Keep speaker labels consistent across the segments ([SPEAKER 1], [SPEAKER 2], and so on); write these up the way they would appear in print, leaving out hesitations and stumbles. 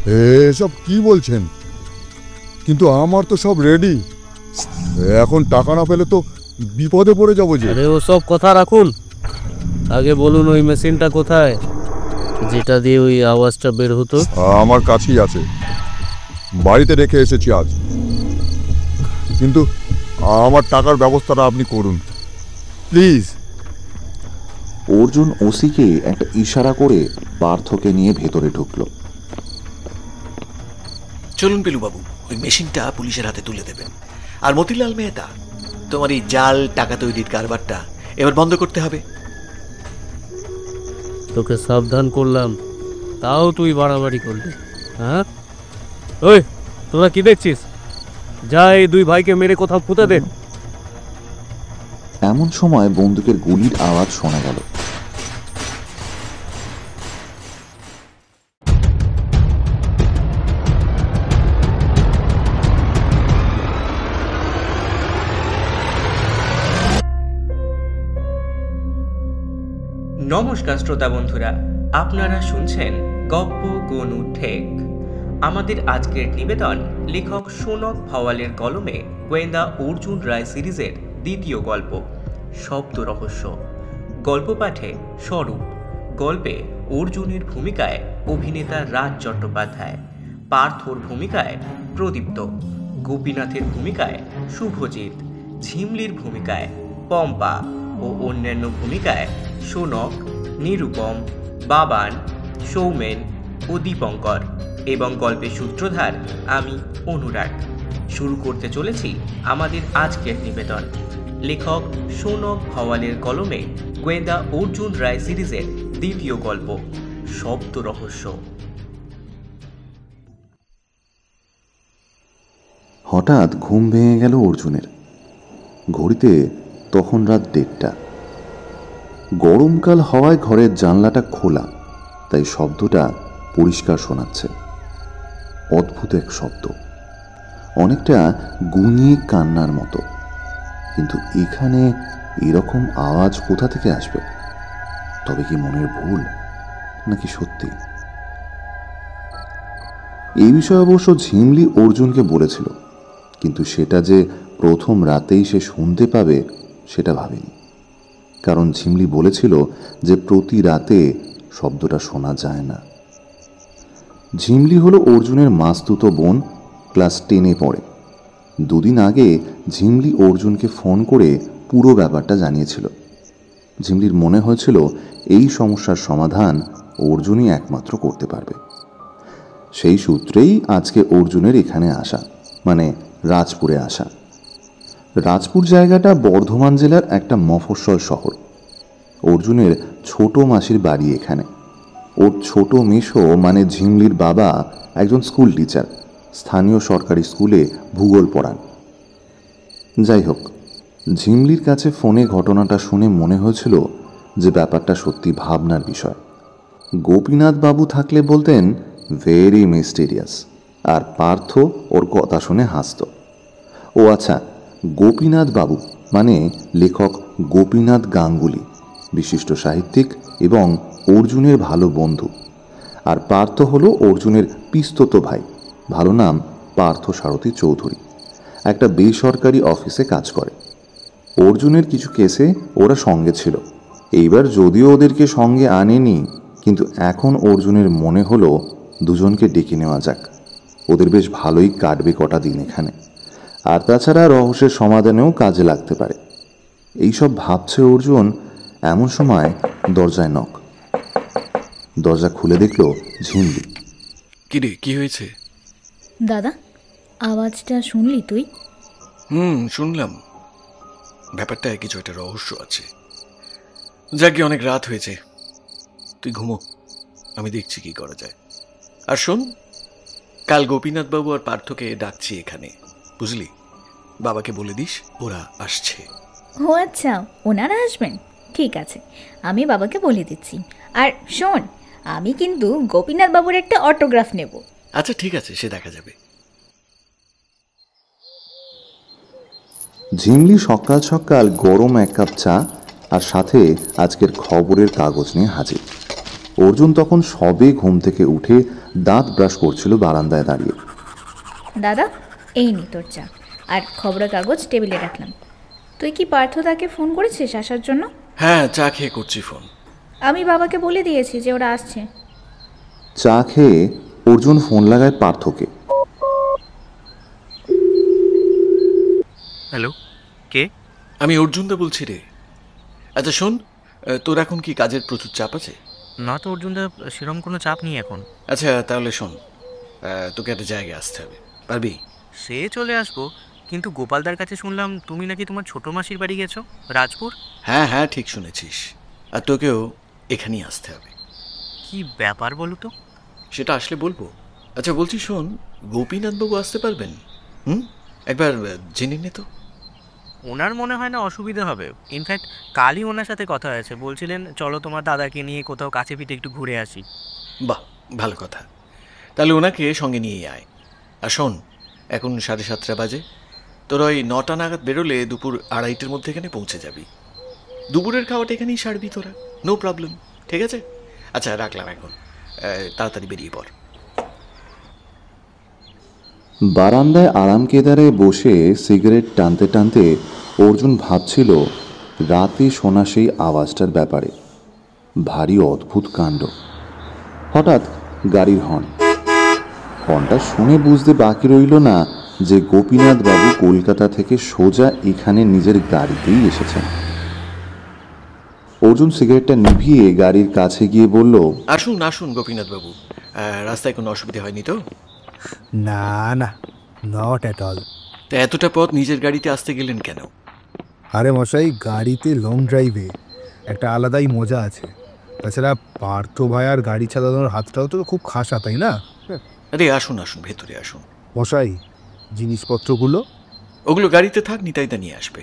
[SPEAKER 1] এসব কি বলছেন? কিন্তু আমার তো সব রেডি। এখন টাকা না পেলে তো বিপদে পড়ে যাবো যে।
[SPEAKER 2] আরে ওসব কথা রাখুন, আগে বলুন ওই মেশিনটা কোথায়, যেটা দিয়ে ওই আওয়াজটা বের হতো?
[SPEAKER 1] আমার কাছেই আছে, বাড়িতে রেখে এসেছি আজ। কিন্তু আমার টাকার ব্যবস্থাটা আপনি করুন প্লিজ।
[SPEAKER 3] অর্জুন ওসিকে একটা ইশারা করে পার্থকে নিয়ে ভেতরে ঢুকলো।
[SPEAKER 4] চলুন পেলুবাবু, ওই মেশিনটা পুলিশের হাতে তুলে দেবেন। আর মতিলাল মেহতা, তোমার এই জাল টাকা তৈরির কারবারটা এবার বন্ধ করতে হবে।
[SPEAKER 2] তোকে সাবধান করলাম, তাও তুই বাড়াবাড়ি করলি। হ্যাঁ ওই, তোরা কি দেখছিস? যা এই দুই ভাইকে মেরে কোথাও পুঁতে দে।
[SPEAKER 3] এমন সময় বন্দুকের গুলির আওয়াজ শোনা গেল।
[SPEAKER 5] নমস্কার শ্রোতা বন্ধুরা, আপনারা শুনছেন গপ্প গনু ঠেক। আমাদের আজকের নিবেদন লেখক সোনক ভাওয়ালের কলমে গোয়েন্দা অর্জুন রায় সিরিজের দ্বিতীয় গল্প শব্দ রহস্য। গল্প পাঠে স্বরূপ, গল্পে অর্জুনের ভূমিকায় অভিনেতা রাজ চট্টোপাধ্যায়, পার্থর ভূমিকায় প্রদীপ্ত, গোপীনাথের ভূমিকায় শুভজিৎ, ঝিমলির ভূমিকায় পম্পা ও অন্যান্য ভূমিকায় সোনক, নিরুপম, বাবান, সৌমেন ও দীপঙ্কর এবং গল্পের সূত্রধার আমি অনুরাগ। শুরু করতে চলেছি আমাদের আজকের নিবেদন লেখক সোনক ভাওয়ালের কলমে গোয়েন্দা অর্জুন রায় সিরিজের দ্বিতীয় গল্প শব্দ রহস্য।
[SPEAKER 3] হঠাৎ ঘুম ভেঙে গেল অর্জুনের। ঘড়িতে তখন রাত 1:30। গরমকাল হওয়ায় ঘরের জানলাটা খোলা, তাই শব্দটা পরিষ্কার শোনাচ্ছে। অদ্ভুত এক শব্দ, অনেকটা গুনিয়ে কান্নার মতো। কিন্তু এখানে এরকম আওয়াজ কোথা থেকে আসবে? তবে কি মনের ভুল, নাকি সত্যি? এই বিষয়ে অবশ্য ঝিমলি অর্জুনকে বলেছিল, কিন্তু সেটা যে প্রথম রাতেই সে শুনতে পাবে সেটা ভাবেনি। কারণ ঝিমলি বলেছিল যে প্রতি রাতে শব্দটা শোনা যায় না। ঝিমলি হলো অর্জুনের মাস্তুতো বোন, ক্লাস 10-এ পড়ে। দুদিন আগে ঝিমলি অর্জুনকে ফোন করে পুরো ব্যাপারটা জানিয়েছিল। ঝিমলির মনে হয়েছিল এই সমস্যার সমাধান অর্জুনই একমাত্র করতে পারবে। সেই সূত্রেই আজকে অর্জুনের এখানে আসা, মানে রাজপুরে আসা। রাজপুর জায়গাটা বর্ধমান জেলার একটা মফস্বল শহর। অর্জুনের ছোট মাসির বাড়ি এখানে। ওর ছোট মেশো মানে ঝিমলির বাবা একজন স্কুল টিচার, স্থানীয় সরকারি স্কুলে ভূগোল পড়ান। যাই হোক, ঝিমলির কাছে ফোনে ঘটনাটা শুনে মনে হয়েছিল যে ব্যাপারটা সত্যি ভাবনার বিষয়। গোপীনাথ বাবু থাকলে বলতেন ভেরি মিস্টেরিয়াস, আর পার্থ ওর কথা শুনে হাসত। ও আচ্ছা, গোপীনাথ বাবু মানে লেখক গোপীনাথ গাঙ্গুলি, বিশিষ্ট সাহিত্যিক এবং অর্জুনের ভালো বন্ধু। আর পার্থ হলো অর্জুনের পিস্তত ভাই, ভালো নাম পার্থ সারথী চৌধুরী, একটা বেসরকারি অফিসে কাজ করে। অর্জুনের কিছু কেসে ওরা সঙ্গে ছিল। এইবার যদিও ওদেরকে সঙ্গে আনেনি, কিন্তু এখন অর্জুনের মনে হলো দুজনকে ডেকে নেওয়া যাক। ওদের বেশ ভালোই কাটবে কটা দিন এখানে, আর তাছাড়া রহস্যের সমাধানেও কাজে লাগতে পারে। এইসব ভাবছে অর্জুন, এমন সময় দরজায় নক। দরজা খুলে দেখলো ঝিমলি।
[SPEAKER 4] কি রে, কি হয়েছে?
[SPEAKER 6] দাদা, আওয়াজটা শুনলি তুই?
[SPEAKER 4] শুনলাম। ব্যাপারটায় কিছু একটা রহস্য আছে। যাকে অনেক রাত হয়েছে, তুই ঘুমো, আমি দেখছি কি করা যায়। আর শোন, কাল গোপীনাথ বাবু আর পার্থকে ডাকছি এখানে, বুঝলি? বাবাকে বলে দিস ওরা আসছে।
[SPEAKER 6] ও আচ্ছা, ওনারা আসবেন? ঠিক আছে, আমি বাবাকে বলে দিচ্ছি। আর শোন, আমি কিন্তু গোপীনাথ বাবুর একটা অটোগ্রাফ নেব।
[SPEAKER 4] আচ্ছা ঠিক আছে, সে দেখা যাবে।
[SPEAKER 3] ঝিমলি সকাল সকাল গরম 1 কাপ চা আর সাথে আজকের খবরের কাগজ নিয়ে হাজির। অর্জুন তখন সবে ঘুম থেকে উঠে দাঁত ব্রাশ করছিল বারান্দায় দাঁড়িয়ে।
[SPEAKER 6] দাদা, এই নি তোর চা, আর খবরের কাগজ টেবিলে রাখলাম। তুই কি পার্থদাকে ফোন করেছিস আসার জন্য?
[SPEAKER 4] হ্যাঁ, চা খেয়ে করছি ফোন।
[SPEAKER 6] আমি বাবাকে বলে দিয়েছি যে ওরা আসছে।
[SPEAKER 3] চা খেয়ে অর্জুন ফোন লাগায় পার্থকে।
[SPEAKER 5] হ্যালো, কে?
[SPEAKER 4] আমি অর্জুনদা বলছি রে। আচ্ছা শোন, তোর এখন কি কাজের প্রচুর চাপ আছে?
[SPEAKER 5] না তো অর্জুনদা, সেরকম কোনো চাপ নেই এখন।
[SPEAKER 4] আচ্ছা তাহলে শোন, তোকে একটা জায়গায় আসতে হবে, পারবি?
[SPEAKER 5] সে চলে আসবো, কিন্তু গোপালদার কাছে শুনলাম তুমি নাকি তোমার ছোট মাসির বাড়ি গেছো, রাজপুর।
[SPEAKER 4] হ্যাঁ হ্যাঁ, ঠিক শুনেছিস। আর তোকেও এখানেই আসতে হবে।
[SPEAKER 5] কি ব্যাপার বলো তো?
[SPEAKER 4] সেটা আসলে বলবো। আচ্ছা বলছি শোন, গোপীনাথবাবু আসতে পারবেন? একবার জেনে নে তো।
[SPEAKER 5] ওনার মনে হয় না অসুবিধা হবে। ইনফ্যাক্ট কালই ওনার সাথে কথা হয়েছে, বলছিলেন চলো তোমার দাদাকে নিয়ে কোথাও কাছে পিঠে একটু ঘুরে আসি।
[SPEAKER 4] বাহ, ভালো কথা। তাহলে ওনাকে সঙ্গে নিয়ে আয়। আর শোন, এখন 7:30 বাজে। তোরা ওই 9টা নাগাদ বেরোলে দুপুর 2:30-র মধ্যে এখানে পৌঁছে যাবি। দুপুরের খাওয়াটা এখানেই সারবি তোরা, নো প্রবলেম, ঠিক আছে? আচ্ছা রাখলাম এখন, তাড়াতাড়ি বেরিয়ে পড়।
[SPEAKER 3] বারান্দায় আরাম কেদারে বসে সিগারেট টানতে টানতে অর্জুন ভাবছিল রাতে শোনা সেই আওয়াজটার ব্যাপারে। ভারী অদ্ভুত কাণ্ড। হঠাৎ গাড়ির হর্নটা শুনে বুঝতে বাকি রইল না যে গোপীনাথ বাবু কলকাতা থেকে সোজা এখানে নিজের গাড়িতেই এসেছেন। অর্জুন সিগারেটটা নিভিয়ে গাড়ির কাছে গিয়ে বলল,
[SPEAKER 4] আসুন আসুন গোপীনাথবাবু, রাস্তায় কোনো অসুবিধা হয়নি তো?
[SPEAKER 7] না না, নট অ্যাট অল।
[SPEAKER 4] তা এতটা পথ নিজের গাড়িতে আসতে গেলেন কেন?
[SPEAKER 7] আরে মশাই, গাড়িতে লং ড্রাইভে একটা আলাদাই মজা আছে। তাছাড়া পার্থ ভাইয়ার গাড়ি চালানোর হাতটাও তো খুব খাসা, তাই না?
[SPEAKER 4] আরে আসুন আসুন, ভেতরে আসুন।
[SPEAKER 7] মশাই, জিনিসপত্রগুলো?
[SPEAKER 4] ওগুলো গাড়িতে থাক, নিতাইদা নিয়ে আসবে।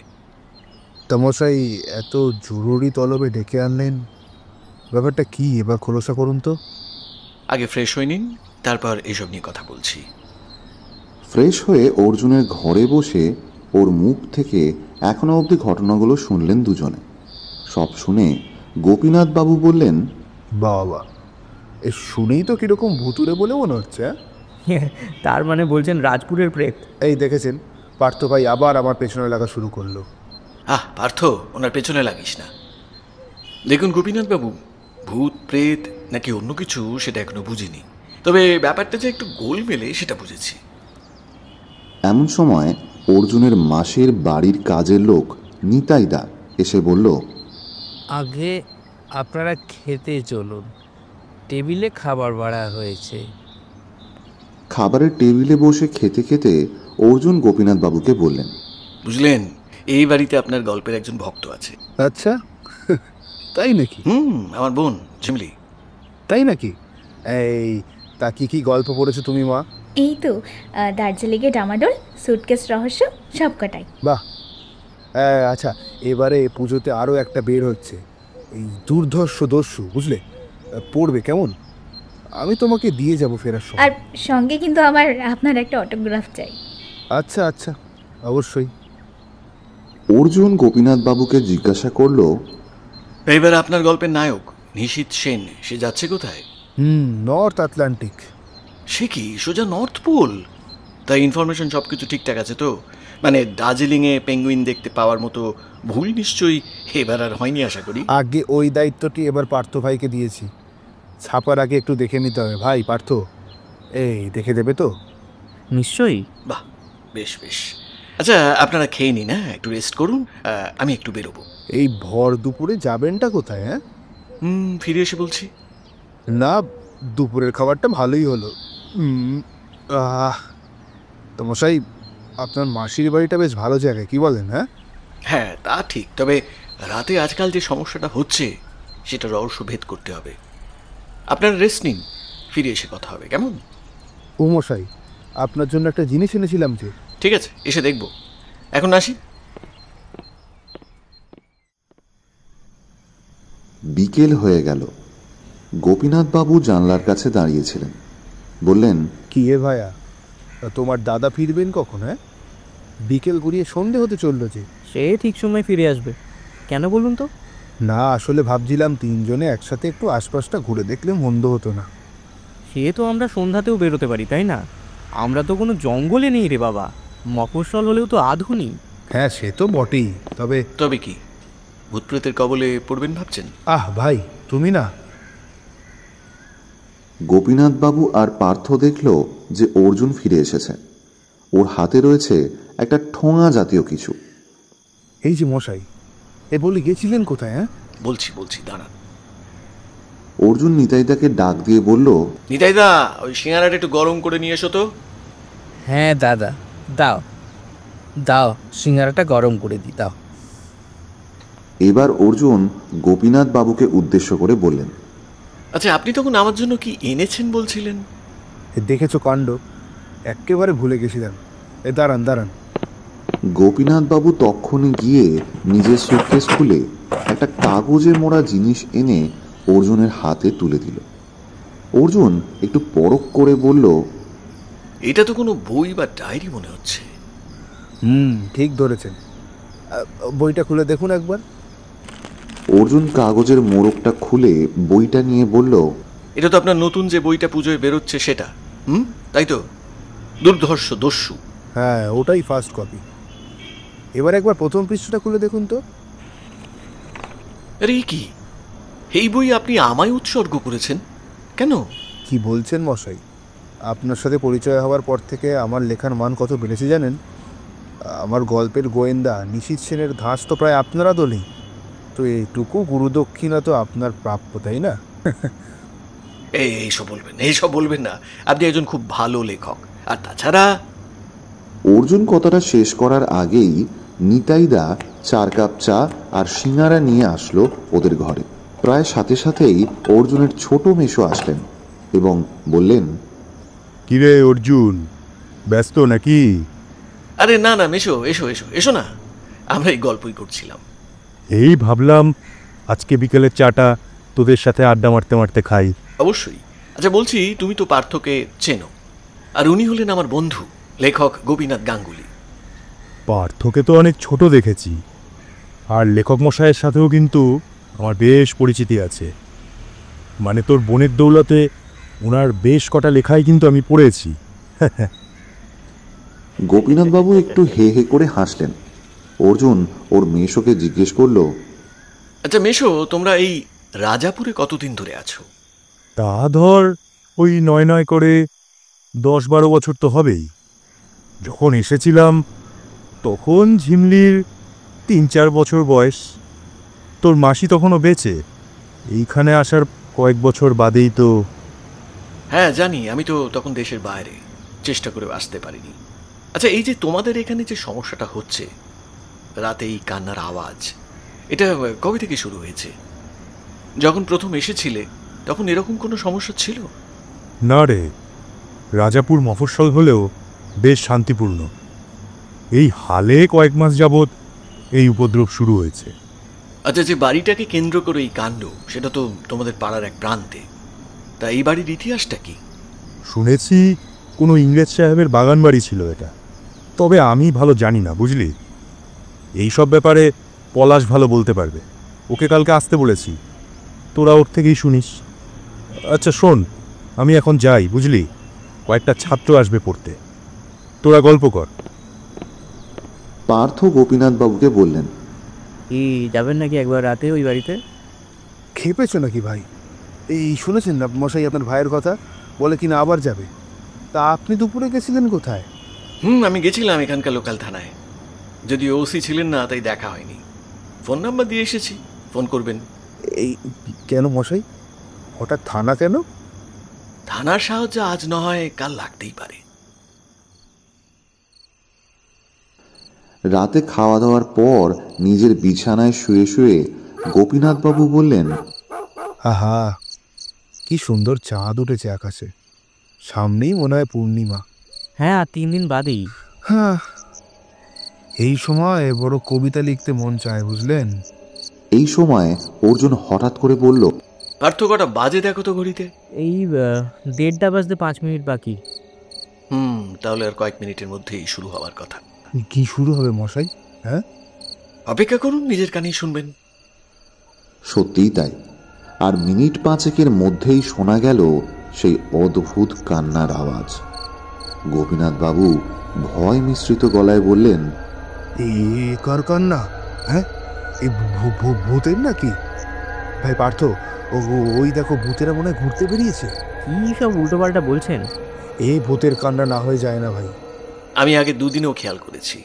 [SPEAKER 7] তা মশাই, এত জরুরি তলবে ডেকে আনলেন, ব্যাপারটা কি এবার খোলসা করুন তো।
[SPEAKER 4] আগে ফ্রেশ হয়ে নিন, তারপর এসব নিয়ে কথা বলছি।
[SPEAKER 3] ফ্রেশ হয়ে অর্জুনের ঘরে বসে ওর মুখ থেকে এখনো অবধি ঘটনাগুলো শুনলেন দুজনে। সব শুনে গোপীনাথ বাবু বললেন,
[SPEAKER 7] বাবা, এ শুনেই তো কিরকম ভুতুরে বলে মনে হচ্ছে।
[SPEAKER 5] তার মানে বলছেন রাজপুরের প্রেত?
[SPEAKER 7] এই দেখেছেন, পার্থ ভাই আবার আমার পেছনে লাগা শুরু করলো।
[SPEAKER 4] পার্থ, ওনার পেছনে লাগিস না। দেখুন গোপীনাথবাবু, ভূত প্রেত নাকি অন্য কিছু সেটা এখনো বুঝিনি, তবে ব্যাপারটা যে একটু গোলমেলে সেটা বুঝেছি।
[SPEAKER 3] এমন সময় অর্জুনের মাসির বাড়ির কাজের লোক নিতাইদা এসে বলল,
[SPEAKER 8] আগে আপনারা খেতে চলুন, টেবিলে খাবার বাড়া হয়েছে।
[SPEAKER 3] খাবারের টেবিলে বসে খেতে খেতে অর্জুন গোপীনাথ বাবুকে বললেন,
[SPEAKER 4] বুঝলেন, এই বাড়িতে আপনার গল্পের একজন ভক্ত আছে।
[SPEAKER 7] আচ্ছা, তাই নাকি?
[SPEAKER 4] আমার বোন ঝিমলি।
[SPEAKER 7] তাই নাকি? এই, তা কি কি গল্প পড়েছো তুমি মা?
[SPEAKER 6] এই তো দার্জিলিংয়ে ডামাডোল, সুটকেস রহস্য, সব কটাই।
[SPEAKER 7] বাহ। আচ্ছা, এবারে পুজোতে আরও একটা বের হচ্ছে, এই দুর্ধর্ষ দস্যু, বুঝলে? পড়বে কেমন? আমি তোমাকে দিয়ে যাব ফেরার সময়।
[SPEAKER 6] আর সঙ্গে কিন্তু আপনার একটা অটোগ্রাফ চাই।
[SPEAKER 7] আচ্ছা আচ্ছা, অবশ্যই।
[SPEAKER 3] অর্জুন গোপীনাথ বাবুকে জিজ্ঞাসা করলো,
[SPEAKER 4] এবার আপনার গল্পের নায়ক নিশীথ সেন, সে যাচ্ছে কোথায়?
[SPEAKER 7] North Atlantic.
[SPEAKER 4] সে কি সোজা নর্থ পোল? তাই ইনফরমেশন সব কিছু ঠিকঠাক আছে তো? মানে দার্জিলিংয়ে পেঙ্গুইন দেখতে পাওয়ার মতো ভুল নিশ্চয়ই এবার আর হয়নি আশা করি।
[SPEAKER 7] আগে ওই দায়িত্বটি এবার পার্থ ভাইকে দিয়েছি। ছাপার আগে একটু দেখে নিতে হবে ভাই। পার্থ, এই দেখে দেবে তো?
[SPEAKER 5] নিশ্চয়ই।
[SPEAKER 4] বাহ, বেশ বেশ। আচ্ছা আপনারা খেয়ে নিন, একটু রেস্ট করুন, আমি একটু বেরোবো।
[SPEAKER 7] এই ভর দুপুরে যাবেনটা কোথায়? হ্যাঁ,
[SPEAKER 4] ফিরে এসে বলছি।
[SPEAKER 7] না, দুপুরের খাবারটা ভালোই হলো। তো মশাই, আপনার মাসির বাড়িটা বেশ ভালো জায়গায়, কি বলেন?
[SPEAKER 4] হ্যাঁ তা ঠিক, তবে রাতে আজকাল যে সমস্যাটা হচ্ছে সেটা রহস্য ভেদ করতে হবে। আপনারা রেস্ট নিন, ফিরে এসে কথা হবে, কেমন?
[SPEAKER 7] ও মশাই, আপনার জন্য একটা জিনিস এনেছিলাম যে।
[SPEAKER 4] ঠিক আছে, এসে দেখবো, এখন আসি।
[SPEAKER 3] বিকেল হয়ে গেল। গোপীনাথ বাবু জানলার কাছে দাঁড়িয়েছিলেন। বললেন,
[SPEAKER 7] কি এ ভাইয়া, তোমার দাদা ফিরবেন কখন?
[SPEAKER 8] বিকেল গড়িয়ে সন্ধে হতে চললো যে।
[SPEAKER 5] সে ঠিক সময় ফিরে আসবে, কেন বলুন তো?
[SPEAKER 7] না, আসলে ভাবছিলাম তিনজনে একসাথে একটু আশপাশটা ঘুরে দেখলে মন্দ হতো না।
[SPEAKER 2] সে তো আমরা সন্ধ্যাতেও বেরোতে পারি, তাই না? আমরা তো কোনো জঙ্গলে নেই রে বাবা, মফস্বল হলেও তো আধুনিক।
[SPEAKER 7] হ্যাঁ, সে তো বটেই, তবে
[SPEAKER 4] তবে কি ভূতপ্রেতের কবলে পড়বেন ভাবছেন?
[SPEAKER 7] ভাই তুমি না।
[SPEAKER 3] গোপীনাথবাবু আর পার্থ দেখল যে অর্জুন ফিরে এসেছে। ওর হাতে রয়েছে একটা ঠোঙা জাতীয় কিছু।
[SPEAKER 7] এই যে মশাই, বলি গেছিলেন কোথায়?
[SPEAKER 4] বলছি দাঁড়ান।
[SPEAKER 3] অর্জুন নিতাইদাকে ডাক দিয়ে বলল,
[SPEAKER 4] নিতাইদা, ওই সিঙ্গারাটা একটু গরম করে নিয়ে এসো তো।
[SPEAKER 8] হ্যাঁ দাদা, দাও দাও, সিঙ্গারাটা গরম করে দি, দাও।
[SPEAKER 3] এবার অর্জুন গোপীনাথ বাবুকে উদ্দেশ্য করে বললেন,
[SPEAKER 4] আচ্ছা, আপনি তখন আমার জন্য কি এনেছেন বলছিলেন?
[SPEAKER 7] দেখেছো কাণ্ড, একেবারে ভুলে গেছিলাম। দাঁড়ান।
[SPEAKER 3] গোপীনাথ বাবু তখনই গিয়ে নিজের সুটকেস খুলে একটা কাগজে মোড়া জিনিস এনে অর্জুনের হাতে তুলে দিল। অর্জুন একটু পরখ করে বলল,
[SPEAKER 4] এটা তো কোনো বই বা ডায়েরি মনে হচ্ছে।
[SPEAKER 7] ঠিক ধরেছেন, বইটা খুলে দেখুন একবার।
[SPEAKER 3] অর্জুন কাগজের মোড়কটা খুলে বইটা নিয়ে বলল,
[SPEAKER 4] এটা তো আপনার নতুন যে বইটা পুজোয় বেরোচ্ছে সেটা, তাই তো? দুর্ধর্ষ দস্যু।
[SPEAKER 7] হ্যাঁ, ওটাই ফার্স্ট কপি। এবার একবার প্রথম পৃষ্ঠাটা খুলে দেখুন তো।
[SPEAKER 4] আরে কি, এই বই আপনি আমায় উৎসর্গ করেছেন কেন?
[SPEAKER 7] কি বলছেন মশাই? আপনার সাথে পরিচয় হওয়ার পর থেকে আমার লেখার মান কত বেড়েছে জানেন? আমার গল্পের গোয়েন্দা নিশীথ সেনের ধাঁচ তো প্রায় আপনারা দলেই। তো এইটুকু গুরুদক্ষিণা তো আপনার প্রাপ্য, তাই না?
[SPEAKER 4] এইসব বলবেন না। আপনি একজন খুব ভালো লেখক। আর তাছাড়া
[SPEAKER 3] অর্জুন কথাটা শেষ করার আগেই নিতাইদা 4 কাপ চা আর সিঙ্গারা নিয়ে আসলো ওদের ঘরে। প্রায় সাথে সাথেই অর্জুনের ছোট মেশো আসলেন এবং বললেন,
[SPEAKER 1] কিরে অর্জুন, ব্যস্ত নাকি?
[SPEAKER 4] আরে না মেশো, এসো না, আমরা এই গল্পই করছিলাম।
[SPEAKER 1] এই ভাবলাম আজকে বিকেলের চাটা তোদের সাথে আড্ডা মারতে মারতে খাই।
[SPEAKER 4] অবশ্যই। আচ্ছা বলছি, তুমি তো পার্থকে চেনো, আর উনি হলেন আমার বন্ধু লেখক গোপীনাথ গাঙ্গুলি।
[SPEAKER 1] পার্থকে তো অনেক ছোট দেখেছি, আর লেখক মশাইয়ের সাথেও কিন্তু আমার বেশ পরিচিতি আছে। মানে তোর বোনের দৌলতে ওনার বেশ কটা লেখাই কিন্তু আমি পড়েছি।
[SPEAKER 3] গোপীনাথবাবু একটু হে হে করে হাসলেন। অর্জুন ওর মেশোকে জিজ্ঞেস করলো,
[SPEAKER 4] আচ্ছা মেশো, তোমরা এই রাজাপুরে কতদিন ধরে আছো?
[SPEAKER 1] তা ধর ওই 9 করে 10-12 বছর তো হবেই। যখন এসেছিলাম তখন ঝিমলির 3-4 বছর বয়স। তোর মাসি তখনও বেঁচে। এইখানে আসার কয়েক বছর বাদেই তো।
[SPEAKER 4] হ্যাঁ জানি, আমি তো তখন দেশের বাইরে, চেষ্টা করে আসতে পারিনি। আচ্ছা, এই যে তোমাদের এখানে যে সমস্যাটা হচ্ছে, রাতে এই কান্নার আওয়াজ, এটা কবে থেকে শুরু হয়েছে? যখন প্রথম এসেছিলে তখন এরকম কোনো সমস্যা ছিল?
[SPEAKER 1] না রে, রাজাপুর মফস্বল হলেও বেশ শান্তিপূর্ণ। এই হালে কয়েক মাস যাবৎ এই উপদ্রব শুরু হয়েছে।
[SPEAKER 4] আচ্ছা, যে বাড়িটাকে কেন্দ্র করে এই কাণ্ড, সেটা তো তোমাদের পাড়ার এক প্রান্তে। তা এই বাড়ির ইতিহাসটা কি?
[SPEAKER 1] শুনেছি কোনো ইংরেজ সাহেবের বাগান বাড়ি ছিল এটা, তবে আমি ভালো জানি না, বুঝলি। এইসব ব্যাপারে পলাশ ভালো বলতে পারবে। ওকে কালকে আসতে বলেছি, তোরা ওর থেকেই শুনিস। আচ্ছা শোন, আমি এখন যাই, বুঝলি, কয়েকটা ছাত্র আসবে পড়তে, তোরা গল্প কর।
[SPEAKER 3] পার্থ গোপীনাথবাবুকে বললেন,
[SPEAKER 2] যাবেন নাকি একবার রাতে ওই বাড়িতে?
[SPEAKER 7] খেপেছো নাকি ভাই? শুনেছেন না মশাই আপনার ভাইয়ের কথা? বলে কিনা আবার যাবে। তা আপনি দুপুরে গেছিলেন কোথায়?
[SPEAKER 4] আমি গেছিলাম এখানকার লোকাল থানায়, যদিও ওসি ছিলেন না তাই দেখা হয়নি। ফোন নাম্বার দিয়ে এসেছি, ফোন করবেন।
[SPEAKER 7] কেন মশাই, হঠাৎ থানা কেন?
[SPEAKER 4] থানার সাহায্য আজ না হয় কাল লাগতেই পারে।
[SPEAKER 3] রাতে খাওয়া দাওয়ার পর নিজের বিছানায় শুয়ে শুয়ে গোপীনাথবাবু বললেন,
[SPEAKER 7] আহা, কি সুন্দর চাঁদ উঠেছে আকাশে। সামনেই মনে হয় পূর্ণিমা।
[SPEAKER 2] হ্যাঁ, 3 দিন বাদেই।
[SPEAKER 7] হ্যাঁ, এই সময় বড় কবিতা লিখতে মন চায়, বুঝলেন।
[SPEAKER 3] এই সময় অর্জুন হঠাৎ করে বলল,
[SPEAKER 4] পার্থক্যটা বাজে দেখো তো ঘড়িতে।
[SPEAKER 2] এই 1:30 বাজতে 5 মিনিট বাকি।
[SPEAKER 4] তাহলে আর কয়েক মিনিটের মধ্যেই শুরু হওয়ার কথা।
[SPEAKER 7] কি শুরু হবে মশাই? হ্যাঁ,
[SPEAKER 4] অপেক্ষা করুন, নিজের কানেই শুনবেন।
[SPEAKER 3] সত্যিই তাই। আর মিনিট 5 মধ্যেই শোনা গেল সেই অদ্ভুত কান্নার আওয়াজ। গোপীনাথ বাবু ভয় মিশ্রিত গলায় বললেন,
[SPEAKER 7] এ কার কান্না? হ্যাঁ, এই ভূতের নাকি? ভাই পার্থ, ওই দেখো ভূতেরা মনে হয় ঘুরতে বেরিয়েছে।
[SPEAKER 8] কি সব উল্টোপাল্টা বলছেন?
[SPEAKER 7] এই ভূতের কান্না না হয়ে যায় না ভাই।
[SPEAKER 4] আমি আগে দুদিনেও খেয়াল করেছি,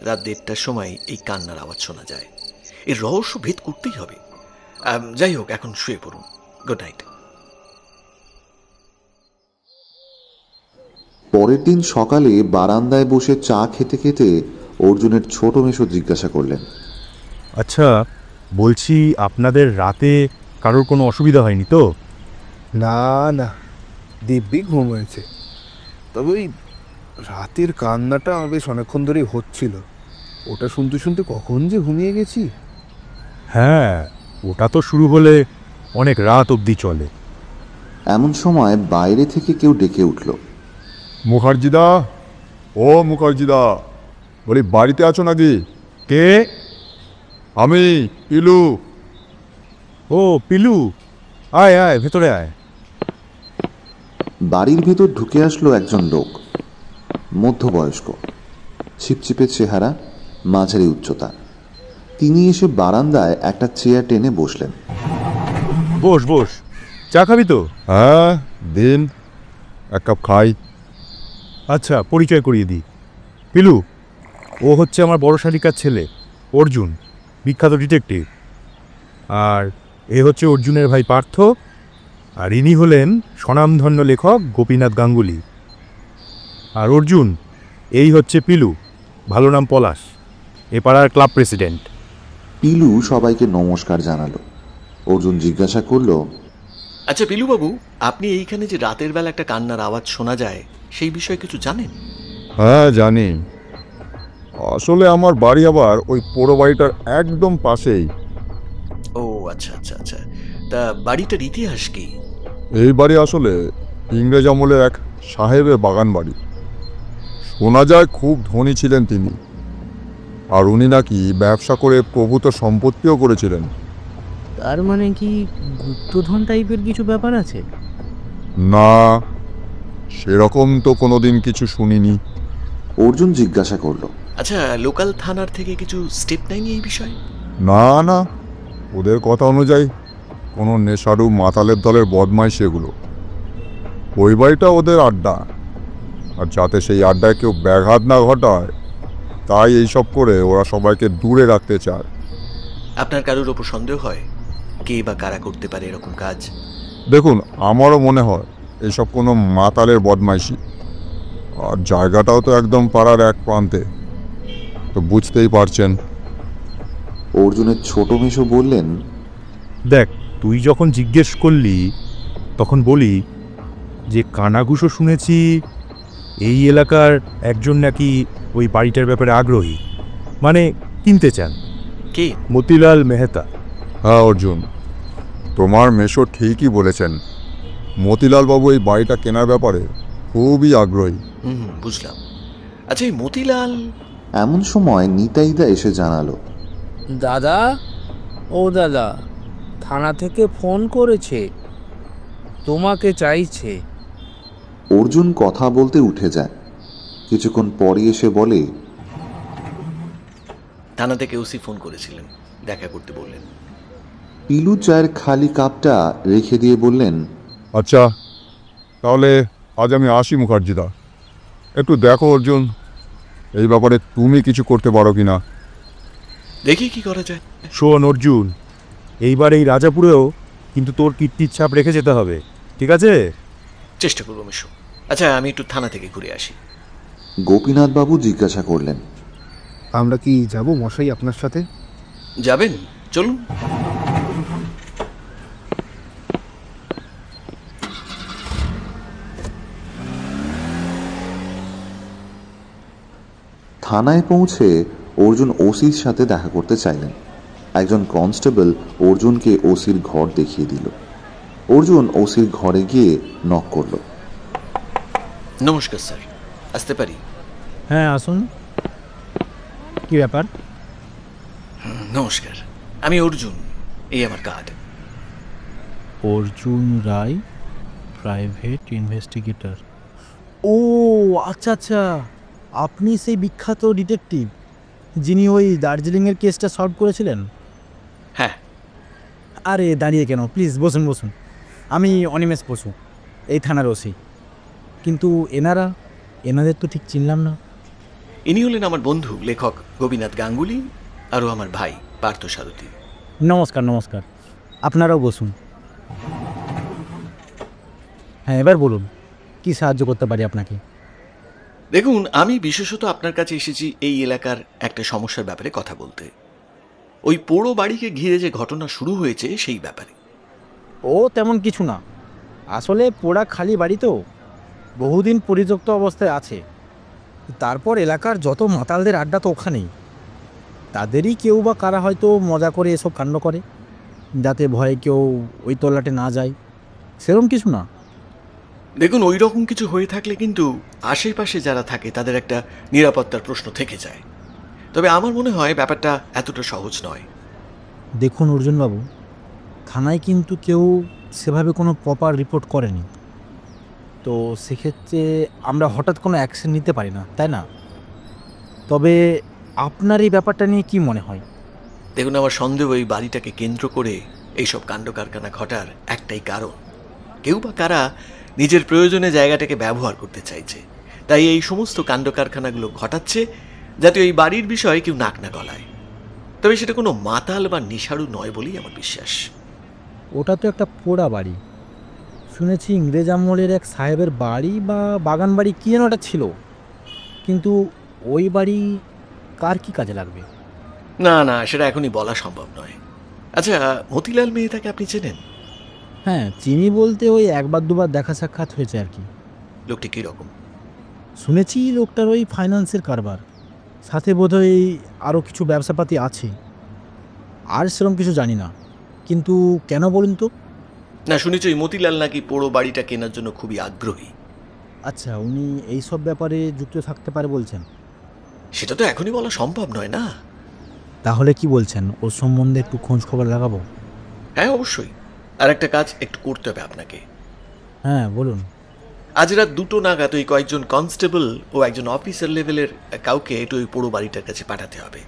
[SPEAKER 4] রাত 1:30টার সময় এই কান্নার আওয়াজ শোনা যায়। এর রহস্য ভেদ করতেই হবে। যাই হোক, এখন শুয়ে পড়ুন। Good night.
[SPEAKER 3] পরের দিন সকালে বারান্দায় বসে চা খেতে খেতে অর্জুনের ছোট মেশো জিজ্ঞাসা করলেন,
[SPEAKER 1] আচ্ছা বলছি, আপনাদের রাতে কারোর কোনো অসুবিধা হয়নি তো?
[SPEAKER 7] না না, দিব্যি ঘুম হয়েছে। তবে ওই রাতের কান্নাটা আমার বেশ অনেকক্ষণ ধরেই হচ্ছিল। ওটা শুনতে শুনতে কখন যে ঘুমিয়ে গেছি।
[SPEAKER 1] হ্যাঁ, ওটা তো শুরু হলে অনেক রাত অবধি চলে।
[SPEAKER 3] এমন সময় বাইরে থেকে কেউ ডেকে উঠল,
[SPEAKER 1] মুখার্জিদা, ও মুখার্জিদা, বলি বাড়িতে আছো নাকি? কে? আমি পিলু। ও পিলু, আয় আয়, ভেতরে আয়।
[SPEAKER 3] বাড়ির ভেতর ঢুকে আসলো একজন লোক, মধ্যবয়স্ক, ছিপছিপে চেহারা, মাঝারি উচ্চতা। তিনি এসে বারান্দায় একটা চেয়ার টেনে বসলেন।
[SPEAKER 1] বস বস, চা খাবি তো? হ্যাঁ দিন, এক কাপ খাই। আচ্ছা, পরিচয় করিয়ে দিই। পিলু, ও হচ্ছে আমার বড় শালিকার ছেলে অর্জুন, বিখ্যাত ডিটেকটিভ। আর এ হচ্ছে অর্জুনের ভাই পার্থ, আর ইনি হলেন স্বনামধন্য লেখক গোপীনাথ গাঙ্গুলি। আর অর্জুন, এই হচ্ছে পিলু, ভালো নাম পলাশ, এ পাড়ার ক্লাব প্রেসিডেন্ট।
[SPEAKER 3] পিলু সবাইকে নমস্কার জানালো। অর্জুন জিজ্ঞাসা করলো,
[SPEAKER 4] আচ্ছা পিলুবাবু, আপনি এইখানে যে রাতের বেলা একটা কান্নার আওয়াজ শোনা যায়, সেই বিষয়ে কিছু জানেন?
[SPEAKER 9] হ্যাঁ জানি। আসলে আমার বাড়ি আবার ওই পোড়ো বাড়িটার একদম পাশেই।
[SPEAKER 4] ও আচ্ছা আচ্ছা আচ্ছা, তা বাড়িটার ইতিহাস কি?
[SPEAKER 9] এই বাড়ি আসলে ইংরেজ আমলের এক সাহেবের বাগান বাড়ি। শোনা যায় খুব ধনী ছিলেন তিনি, আর উনি নাকি ব্যবসা করে প্রভূত সম্পত্তিও করেছিলেন।
[SPEAKER 8] তার মানে কি গুপ্তধন টাইপের কিছু ব্যাপার আছে?
[SPEAKER 9] না, সেরকম তো কোনোদিন কিছু শুনিনি।
[SPEAKER 3] অর্জুন জিজ্ঞাসা করলো,
[SPEAKER 4] আচ্ছা, লোকাল থানার থেকে কিছু স্টেপ নেয়নি এই বিষয়ে?
[SPEAKER 9] না না, ওদের কথা অনুযায়ী কোনো নেশারু মাতালের দলের বদমাইশ এগুলো। ওই বাড়িটা ওদের আড্ডা, আর যাতে সেই আড্ডায় কেউ ব্যাঘাত না ঘটায় তাই এইসব করে ওরা সবাইকে দূরে রাখতে চায়।
[SPEAKER 4] আপনার কারোর ওপর সন্দেহ হয় কে বা কারা করতে পারে এরকম কাজ?
[SPEAKER 9] দেখুন, আমারও মনে হয় এসব কোনো মাতালের বদমাইশি। আর জায়গাটাও তো একদম পাড়ার এক প্রান্তে, তো বুঝতেই পারছেন।
[SPEAKER 3] অর্জুনের ছোট মেশো বললেন,
[SPEAKER 1] দেখ, তুই যখন জিজ্ঞেস করলি তখন বলি যে কানাঘুষো শুনেছি এই এলাকার একজন নাকি ওই বাড়িটার ব্যাপারে আগ্রহী, মানে কিনতে চান।
[SPEAKER 4] কে?
[SPEAKER 1] মতিলাল মেহতা।
[SPEAKER 9] হ্যাঁ অর্জুন, তোমার মেশো ঠিকই বলেছেন। মতিলাল বাবু এই বাড়িটা কেনার ব্যাপারে খুবই আগ্রহী।
[SPEAKER 4] বুঝলাম। আচ্ছা, এই মতিলাল...
[SPEAKER 3] এমন সময় নিতাইদা এসে জানালো,
[SPEAKER 8] দাদা, ও দাদা, থানা থেকে ফোন করেছে, তোমাকে চাইছে।
[SPEAKER 3] অর্জুন কথা বলতে উঠে যায়। কিছুক্ষণ পরে এসে বলে,
[SPEAKER 4] থানা থেকে ওসি ফোন করেছিলেন, দেখা করতে বললেন।
[SPEAKER 3] পিলু চায়ের খালি কাপটা রেখে দিয়ে বললেন,
[SPEAKER 9] আচ্ছা, তাহলে আজ আমি আসি মুখার্জিদা। একটু দেখো অর্জুন, এই ব্যাপারে তুমি কিছু করতে পারো কিনা।
[SPEAKER 4] দেখি কি করা যায়।
[SPEAKER 1] শোন অর্জুন, এইবার এই রাজাপুরেও কিন্তু তোর কীর্তির ছাপ রেখে যেতে হবে, ঠিক আছে?
[SPEAKER 4] চেষ্টা করবো মিশু। আচ্ছা, আমি একটু থানা থেকে ঘুরে আসি।
[SPEAKER 3] গোপীনাথ বাবু জিজ্ঞাসা করলেন,
[SPEAKER 7] আমরা কি যাব মশাই আপনার সাথে?
[SPEAKER 4] যাবেন? চলুন।
[SPEAKER 3] থানায় পৌঁছে অর্জুন ওসির সাথে দেখা করতে চাইলেন। একজন কনস্টেবল অর্জুনকে ওসির ঘর দেখিয়ে দিল। অর্জুন ওসির ঘরে গিয়ে নক করল।
[SPEAKER 4] নমস্কার স্যার, আসতে পারি?
[SPEAKER 2] হ্যাঁ আসুন। কি ব্যাপার?
[SPEAKER 4] নমস্কার, আমি অর্জুন, এই আমার কার্ড।
[SPEAKER 10] অর্জুন রায়, প্রাইভেট ইনভেস্টিগেটর। ও আচ্ছা আচ্ছা, আপনি সেই বিখ্যাত ডিটেকটিভ যিনি ওই দার্জিলিংয়ের কেসটা সলভ করেছিলেন?
[SPEAKER 4] হ্যাঁ।
[SPEAKER 10] আরে দাঁড়িয়ে কেন, প্লিজ বসুন বসুন। আমি অনিমেষ বসু, এই থানার ওসি। কিন্তু এনাদের তো ঠিক চিনলাম না।
[SPEAKER 4] ইনি হলেন আমার বন্ধু লেখক গোপীনাথ গাঙ্গুলি, আরও আমার ভাই পার্থ সারথী।
[SPEAKER 10] নমস্কার নমস্কার, আপনারাও বসুন। হ্যাঁ, এবার বলুন, কি সাহায্য করতে পারি আপনাকে?
[SPEAKER 4] দেখুন, আমি বিশেষত আপনার কাছে এসেছি এই এলাকার একটা সমস্যার ব্যাপারে কথা বলতে। ওই পোড়ো বাড়িকে ঘিরে যে ঘটনা শুরু হয়েছে সেই ব্যাপারে।
[SPEAKER 10] ও তেমন কিছু না, আসলে পোড়া খালি বাড়ি তো, বহুদিন পরিত্যক্ত অবস্থায় আছে। তারপর এলাকার যত মাতালদের আড্ডা তো ওখানেই। তাদেরই কেউ বা কারা হয়তো মজা করে এসব কাণ্ড করে, যাতে ভয়ে কেউ ওই তল্লাটে না যায়, সেরকম কিছু না।
[SPEAKER 4] দেখুন, ওই রকম কিছু হয়ে থাকলে কিন্তু আশেপাশে যারা থাকে তাদের একটা নিরাপত্তার প্রশ্ন থেকে যায়। তবে আমার মনে হয় ব্যাপারটা এতটা সহজ নয়।
[SPEAKER 10] দেখুন অর্জুনবাবু, থানায় কিন্তু কেউ সেভাবে কোনো প্রপার রিপোর্ট করেনি, তো সেক্ষেত্রে আমরা হঠাৎ কোনো অ্যাকশন নিতে পারি না, তাই না? তবে আপনার এই ব্যাপারটা নিয়ে কি মনে হয়?
[SPEAKER 4] দেখুন, আমার সন্দেহ এই বাড়িটাকে কেন্দ্র করে এইসব কাণ্ড কারখানা ঘটার একটাই কারণ, কেউ বা কারা নিজের প্রয়োজনে জায়গাটাকে ব্যবহার করতে চাইছে, তাই এই সমস্ত কাণ্ড কারখানাগুলো ঘটাচ্ছে যাতে ওই বাড়ির বিষয়ে কেউ নাক না গলায়। তবে সেটা কোনো মাতাল বা নিশাড়ু নয় বলেই আমার বিশ্বাস।
[SPEAKER 10] ওটা তো একটা পোড়া বাড়ি, শুনেছি ইংরেজ আমলের এক সাহেবের বাড়ি বা বাগান বাড়ি কী যেন ওটা ছিল, কিন্তু ওই বাড়ি কার কি কাজে লাগবে?
[SPEAKER 4] না না, সেটা এখনই বলা সম্ভব নয়। আচ্ছা, মতিলাল মেয়েটাকে আপনি চেনেন?
[SPEAKER 10] হ্যাঁ, চিনি বলতে ওই একবার দুবার দেখা সাক্ষাৎ হয়েছে আর কি।
[SPEAKER 4] লোকটি কীরকম?
[SPEAKER 10] শুনেছি লোকটার ওই ফাইন্যান্সের কারবার, সাথে বোধহয় আরও কিছু ব্যবসাপাতি আছে, আর সেরকম কিছু জানি না। কিন্তু কেন বলুন তো?
[SPEAKER 4] না, শুনেছি ওই মতিলাল নাকি পোড়ো বাড়িটা কেনার জন্য খুবই আগ্রহী।
[SPEAKER 10] আচ্ছা, উনি এইসব ব্যাপারে যুক্ত থাকতে পারে বলছেন?
[SPEAKER 4] সেটা তো এখনই বলা সম্ভব নয় না।
[SPEAKER 10] তাহলে কি বলছেন, ওর সম্বন্ধে একটু খোঁজ খবর লাগাবো?
[SPEAKER 4] হ্যাঁ, অবশ্যই। আর একটা কাজ একটু করতে হবে আপনাকে।
[SPEAKER 10] হ্যাঁ বলুন।
[SPEAKER 4] আজ রাত 2টো নাগাদ ওই কয়েকজন কনস্টেবল ও একজন অফিসার লেভেলের কাউকে একটু ওই পোড়ো বাড়িটার কাছে পাঠাতে হবে,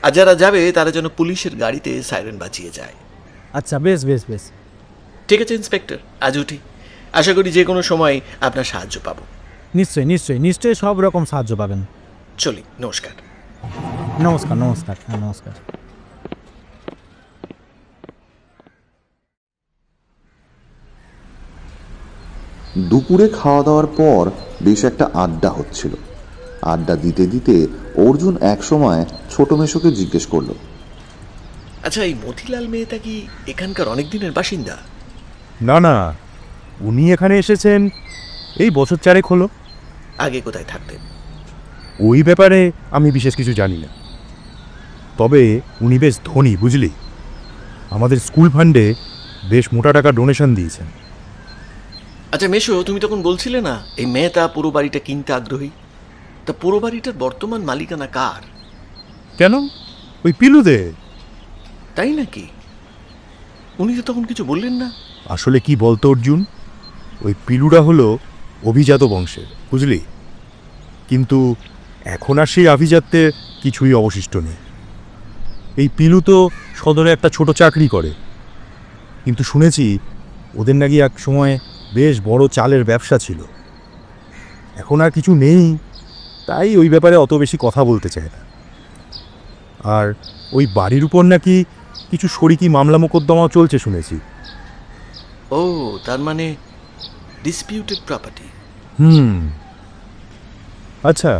[SPEAKER 4] আর যারা যাবে তারা যেন পুলিশের গাড়িতে সাইরেন বাজিয়ে যায়।
[SPEAKER 10] আচ্ছা, বেশ বেশ বেশ।
[SPEAKER 4] ঠিক আছে ইন্সপেক্টর, আজ উঠি। আশা করি যে কোনো সময় আপনার সাহায্য পাবো।
[SPEAKER 10] নিশ্চয়ই নিশ্চয়ই নিশ্চয়ই, সব রকম সাহায্য পাবেন।
[SPEAKER 4] চলি, নমস্কার।
[SPEAKER 10] নমস্কার নমস্কার। হ্যাঁ, নমস্কার।
[SPEAKER 3] দুপুরে খাওয়া দাওয়ার পর বেশ একটা আড্ডা হচ্ছিল। আড্ডা দিতে দিতে অর্জুন একসময় ছোট মেশোকে জিজ্ঞেস করলো,
[SPEAKER 4] আচ্ছা, এই মতিলাল মেয়েটা কি এখানকার অনেক দিনের বাসিন্দা?
[SPEAKER 1] না না, উনি এখানে এসেছেন এই বছর 4 হলো।
[SPEAKER 4] আগে কোথায় থাকতেন?
[SPEAKER 1] ওই ব্যাপারে আমি বিশেষ কিছু জানি না, তবে উনি বেশ ধনী, বুঝলি। আমাদের স্কুল ফান্ডে বেশ মোটা টাকা ডোনেশন দিয়েছেন।
[SPEAKER 4] আচ্ছা মেশো, তুমি তখন বলছিলে না এই মেয়েটা পুরো বাড়িটা কিনতে আগ্রহী? তা পুরো বাড়িটার বর্তমান মালিকানা কার?
[SPEAKER 1] কেন, ওই পিলুদে?
[SPEAKER 4] তাই নাকি? উনি তো তখন কিছু বললেন না।
[SPEAKER 1] আসলে কি বলতো অর্জুন, ওই পিলুরা হলো অভিজাত বংশের, বুঝলি। কিন্তু এখন আর সেই আভিজাত্যের কিছুই অবশিষ্ট নেই। এই পিলু তো সদরে একটা ছোট চাকরি করে, কিন্তু শুনেছি ওদের নাকি এক সময় বেশ বড় চালের ব্যবসা ছিল। এখন আর কিছু নেই, তাই ওই ব্যাপারে অত বেশি কথা বলতে চায় না। আর ওই বাড়ির উপর নাকি কিছু শরিকি মামলা মোকদ্দমাও চলছে শুনেছি।
[SPEAKER 4] ও, তার মানে ডিসপিউটেড প্রপার্টি।
[SPEAKER 1] আচ্ছা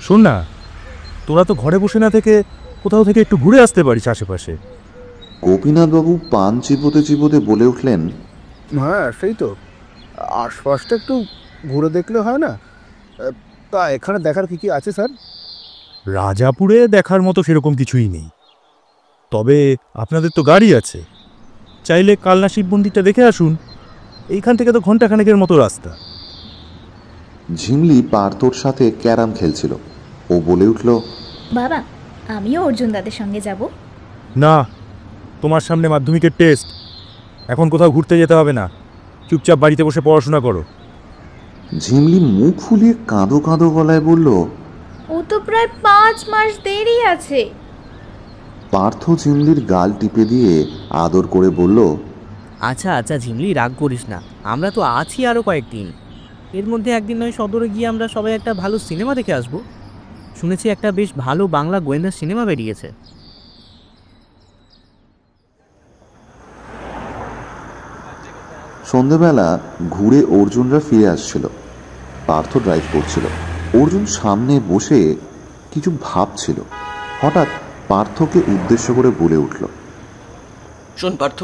[SPEAKER 1] শোন না, তোরা তো ঘরে বসে না থেকে কোথাও থেকে একটু ঘুরে আসতে পারিস আশেপাশে।
[SPEAKER 3] গোপীনাথবাবু পান চিবোতে চিবোতে বলে উঠলেন,
[SPEAKER 7] হ্যাঁ সেই তো, আশপাশটা একটু ঘুরে দেখলে হয় না? তা এখানে দেখার কি কি আছে স্যার?
[SPEAKER 1] রাজাপুরে দেখার মতো সেরকম কিছুই নেই, তবে আপনাদের তো গাড়ি আছে, চাইলে কালনা শিব মন্দিরটা দেখে আসুন। এইখান থেকে তো ঘন্টাখানেকের মতো রাস্তা।
[SPEAKER 3] ঝিমলি পার্থর সাথে ক্যারাম খেলছিল। ও বলে উঠল,
[SPEAKER 6] বাবা, আমিও অর্জুন দাদের সঙ্গে যাব।
[SPEAKER 1] না, তোমার সামনে মাধ্যমিকের টেস্ট, এখন কোথাও ঘুরতে যেতে হবে না, চুপচাপ বাড়িতে বসে পড়াশোনা করো।
[SPEAKER 3] ঝিমলি মুখ ফুলিয়ে কাঁদো কাঁদো গলায় বলল,
[SPEAKER 6] ও তো প্রায় 5 মাস দেরি আছে।
[SPEAKER 3] পার্থ ঝিমলির গাল টিপে দিয়ে আদর করে বলল,
[SPEAKER 8] আচ্ছা আচ্ছা ঝিমলি, রাগ করিস না, আমরা তো আছি আরও কয়েকদিন। এর মধ্যে একদিন নয় সদরে গিয়ে আমরা সবাই একটা ভালো সিনেমা দেখে আসবো। শুনেছি একটা বেশ ভালো বাংলা গোয়েন্দা সিনেমা বেরিয়েছে।
[SPEAKER 3] সন্ধেবেলা ঘুরে অর্জুনরা ফিরে আসছিল। পার্থ ড্রাইভ করছিল। অর্জুন সামনে বসে কিছু ভাবছিল। হঠাৎ পার্থকে উদ্দেশ্য করে বলে উঠল,
[SPEAKER 4] শোন পার্থ,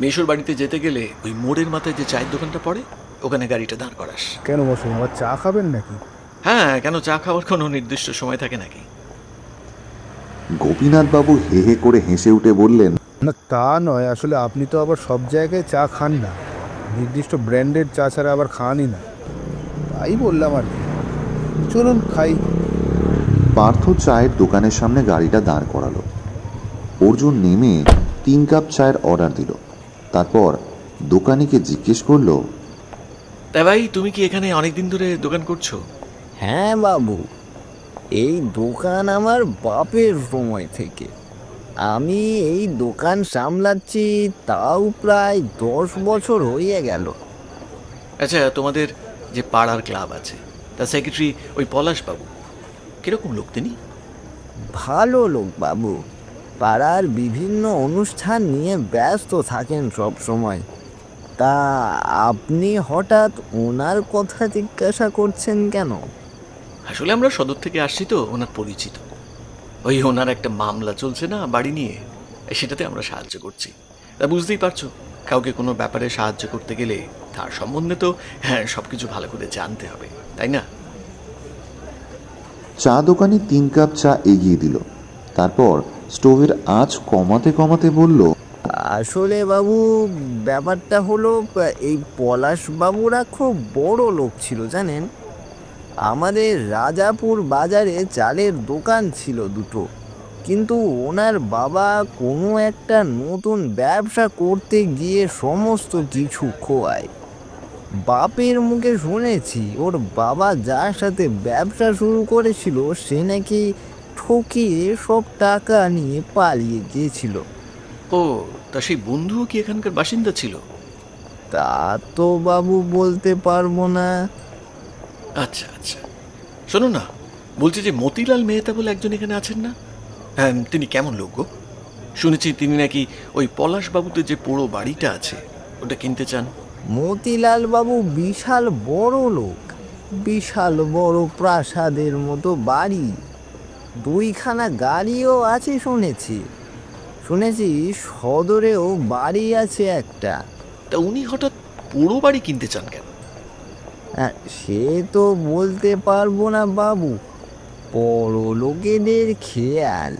[SPEAKER 4] মেশোর বাড়িতে যেতে গেলে ওই মোড়ের মাথায় যে চায়ের দোকানটা পড়ে ওখানে গাড়িটা দাঁড় করাস।
[SPEAKER 7] কেন মশাই, আবার চা খাবেন নাকি?
[SPEAKER 4] হ্যাঁ, কেন, চা খাওয়ার কোনো নির্দিষ্ট সময় থাকে নাকি?
[SPEAKER 3] গোপীনাথ বাবু হে হে করে হেসে উঠে বললেন,
[SPEAKER 7] না তা নয়, আসলে আপনি তো আবার সব জায়গায় চা খান না, নির্দিষ্ট ব্র্যান্ডের চা ছাড়া আবার খানই না, তাই বললাম আর কি। চলুন খাই।
[SPEAKER 3] পার্থ চায়ের দোকানের সামনে গাড়িটা দাঁড় করালো। অর্জুন নেমে 3 কাপ চায়ের অর্ডার দিল। তারপর দোকানিকে জিজ্ঞেস করলো,
[SPEAKER 4] তা ভাই, তুমি কি এখানে অনেকদিন ধরে দোকান করছো?
[SPEAKER 11] হ্যাঁ বাবু, এই দোকান আমার বাপের সময় থেকে। আমি এই দোকান সামলাচ্ছি তাও প্রায় 10 বছর হয়ে গেল।
[SPEAKER 4] আচ্ছা, তোমাদের যে পাড়ার ক্লাব আছে তার সেক্রেটারি ওই পলাশবাবু, কিরকম লোক তিনি?
[SPEAKER 11] ভালো লোক বাবু, পাড়ার বিভিন্ন অনুষ্ঠান নিয়ে ব্যস্ত থাকেন সব সময়। তা আপনি হঠাৎ ওনার কথা জিজ্ঞাসা করছেন কেন?
[SPEAKER 4] আসলে আমরা সদর থেকে আসছি তো, ওনার পরিচিত। ওই ওনার একটা মামলা চলছে না বাড়ি নিয়ে, সেটাতে আমরা সাহায্য করছি। তা বুঝতেই পারছো, কাউকে কোনো ব্যাপারে সাহায্য করতে গেলে তার সম্বন্ধে তো সব কিছু ভালো করে জানতে হবে, তাই না?
[SPEAKER 3] চা দোকানি 3 কাপ চা এগিয়ে দিল। তারপর স্টোভের আঁচ কমাতে কমাতে বলল,
[SPEAKER 11] আসলে বাবু ব্যাপারটা হলো, এই পলাশ বাবুরা খুব বড় লোক ছিল জানেন। আমাদের রাজাপুর বাজারে চালের দোকান ছিল 2টো, কিন্তু ওনার বাবা কোনো একটা নতুন ব্যবসা করতে গিয়ে সমস্ত কিছু খোয়ায়। বাপের মুখে শুনেছি ওর বাবা যার সাথে ব্যবসা শুরু করেছিল সে নাকি ঠকিয়ে সব টাকা নিয়ে পালিয়ে গিয়েছিল।
[SPEAKER 4] ও, তা সেই বন্ধুও কি এখানকার বাসিন্দা ছিল?
[SPEAKER 11] তা তো বাবু বলতে পারবো না।
[SPEAKER 4] আচ্ছা আচ্ছা, শোনো না, বলছি যে মতিলাল মেহতা বলে একজন এখানে আছেন না? হ্যাঁ, তিনি কেমন লোক গো? শুনেছি তিনি নাকি ওই পলাশবাবুতে যে পুরো বাড়িটা আছে ওটা কিনতে চান।
[SPEAKER 11] মতিলাল বাবু বিশাল বড় লোক, বিশাল বড় প্রাসাদের মতো বাড়ি, 2খানা গাড়িও আছে শুনেছি। সদরেও বাড়ি আছে একটা।
[SPEAKER 4] তা উনি হঠাৎ পুরো বাড়ি কিনতে চান কেন?
[SPEAKER 11] সে তো বলতে পারবো না বাবু, বড় লোকেদের খেয়াল।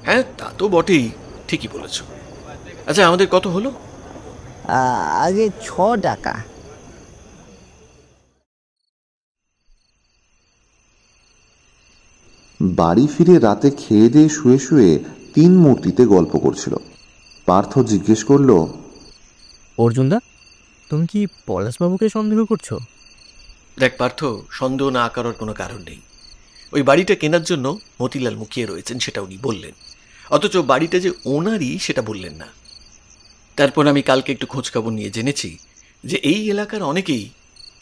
[SPEAKER 4] হ্যাঁ, তা তো বটেই, ঠিকই বলেছ। আচ্ছা, আমাদের কত হলো?
[SPEAKER 11] আগে 6 টাকা।
[SPEAKER 3] বাড়ি ফিরে রাতে খেয়ে দিয়ে শুয়ে শুয়ে 3 মূর্তিতে গল্প করছিল। পার্থ জিজ্ঞেস করলো,
[SPEAKER 8] অর্জুনদা, তুমি কি পলাশবাবুকে সন্দেহ করছো?
[SPEAKER 4] দেখ পার্থ, সন্দেহ না করার কোনো কারণ নেই। ওই বাড়িটা কেনার জন্য মতিলাল মুখিয়ে রয়েছেন সেটা উনি বললেন, অথচ বাড়িটা যে ওনারই সেটা বললেন না। তারপর আমি কালকে একটু খোঁজখবর নিয়ে জেনেছি যে এই এলাকার অনেকেই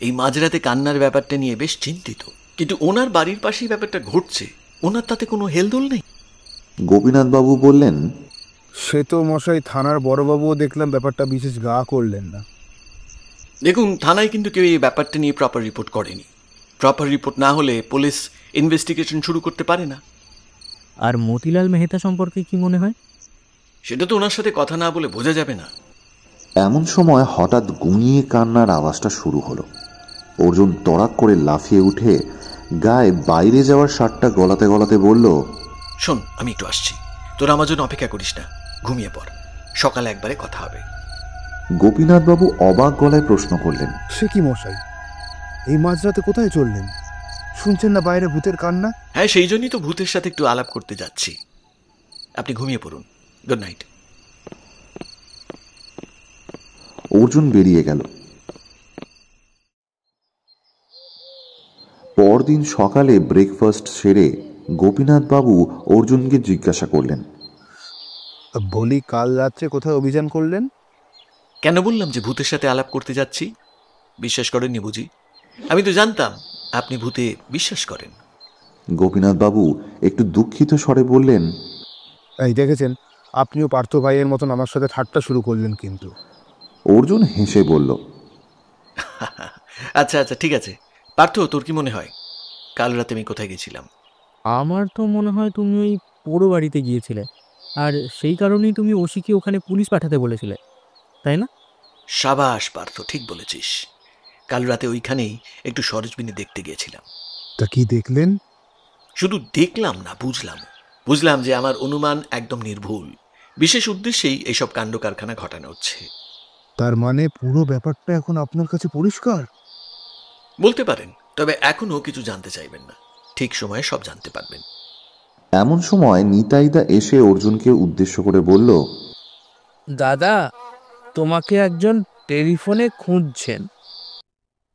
[SPEAKER 4] এই মাঝরাতে কান্নার ব্যাপারটা নিয়ে বেশ চিন্তিত, কিন্তু ওনার বাড়ির পাশেই ব্যাপারটা ঘটছে, ওনার তাতে কোনো হেলদোল নেই।
[SPEAKER 3] গোপীনাথ বাবু বললেন,
[SPEAKER 7] সে তো মশাই থানার বড়বাবুও দেখলাম ব্যাপারটা বিশেষ গা করলেন না।
[SPEAKER 4] দেখুন, থানায় কিন্তু কেউ এই ব্যাপারটা নিয়ে প্রপার রিপোর্ট করেনি। প্রপার রিপোর্ট না হলে পুলিশ ইনভেস্টিগেশন শুরু করতে পারে না।
[SPEAKER 8] আর মতিলাল মেহতা সম্পর্কে কি মনে হয়?
[SPEAKER 4] সেটা তো ওনার সাথে কথা না বলে বোঝা যাবে না।
[SPEAKER 3] এমন সময় হঠাৎ গুঁড়িয়ে কান্নার আওয়াজটা শুরু হলো। অর্জুন তড়াক করে লাফিয়ে উঠে গায়ে বাইরে যাওয়ার শার্টটা গলাতে গলাতে বলল,
[SPEAKER 4] শোন, আমি একটু আসছি, তোরা আমার জন্য অপেক্ষা করিস না, ঘুমিয়ে পড়, সকালে একবারে কথা হবে।
[SPEAKER 3] গোপীনাথ বাবু অবাক গলায় প্রশ্ন করলেন,
[SPEAKER 7] সে কি মশাই, এই মাঝরাতে কোথায় চললেন? শুনছেন না বাইরে ভূতের কান্না?
[SPEAKER 4] হ্যাঁ, সেই জন্যই তো ভূতের সাথে একটু আলাপ করতে যাচ্ছি। আপনি ঘুমিয়ে পড়ুন। Good night.
[SPEAKER 3] অর্জুন বেরিয়ে গেল। পরদিন সকালে ব্রেকফাস্ট সেরে গোপীনাথবাবু অর্জুনকে জিজ্ঞাসা করলেন,
[SPEAKER 7] বলি কাল রাত্রে কোথায় অভিযান করলেন?
[SPEAKER 4] কেন বললাম যে ভূতের সাথে আলাপ করতে যাচ্ছি? বিশ্বাস করেননি বুঝি? আমি তো জানতাম আপনি ভূতে বিশ্বাস করেন।
[SPEAKER 3] গোপীনাথবাবু একটু দুঃখিত স্বরে বললেন,
[SPEAKER 7] এই দেখেছেন, আপনিও পার্থ ভাইয়ের মতন আমার সাথে ঠাট্টা শুরু করলেন কিন্তু।
[SPEAKER 3] অর্জুন হেসে বলল,
[SPEAKER 4] আচ্ছা আচ্ছা ঠিক আছে। পার্থ, তোর কি মনে হয় কাল রাতে আমি কোথায় গেছিলাম?
[SPEAKER 8] আমার তো মনে হয় তুমি ওই পোড়ো বাড়িতে গিয়েছিলে, আর সেই কারণেই তুমি ওসিকে ওখানে পুলিশ পাঠাতে বলেছিলে, তাই না?
[SPEAKER 4] সাবাস পার্থ, ঠিক বলেছিস। কাল রাতে ওইখানেই একটু সরেজমিনে দেখতে গিয়েছিলাম।
[SPEAKER 7] তা কি দেখলেন?
[SPEAKER 4] শুধু দেখলাম না, বুঝলাম যে আমার অনুমান একদম নির্ভুল। বিশেষ উদ্দেশ্যেই এইসব কাণ্ড কারখানা ঘটানো হচ্ছে।
[SPEAKER 7] তার মানে পুরো ব্যাপারটা এখন আপনার কাছে পরিষ্কার?
[SPEAKER 4] বলতে পারেন, তবে এখনো কিছু জানতে চাইবেন না। ঠিক সময়ে সব জানতে পারবেন।
[SPEAKER 3] এমন সময় নিতাইদা এসে অর্জুনকে উদ্দেশ্য করে বলল,
[SPEAKER 8] দাদা, তোমাকে একজন টেলিফোনে খুঁজছেন।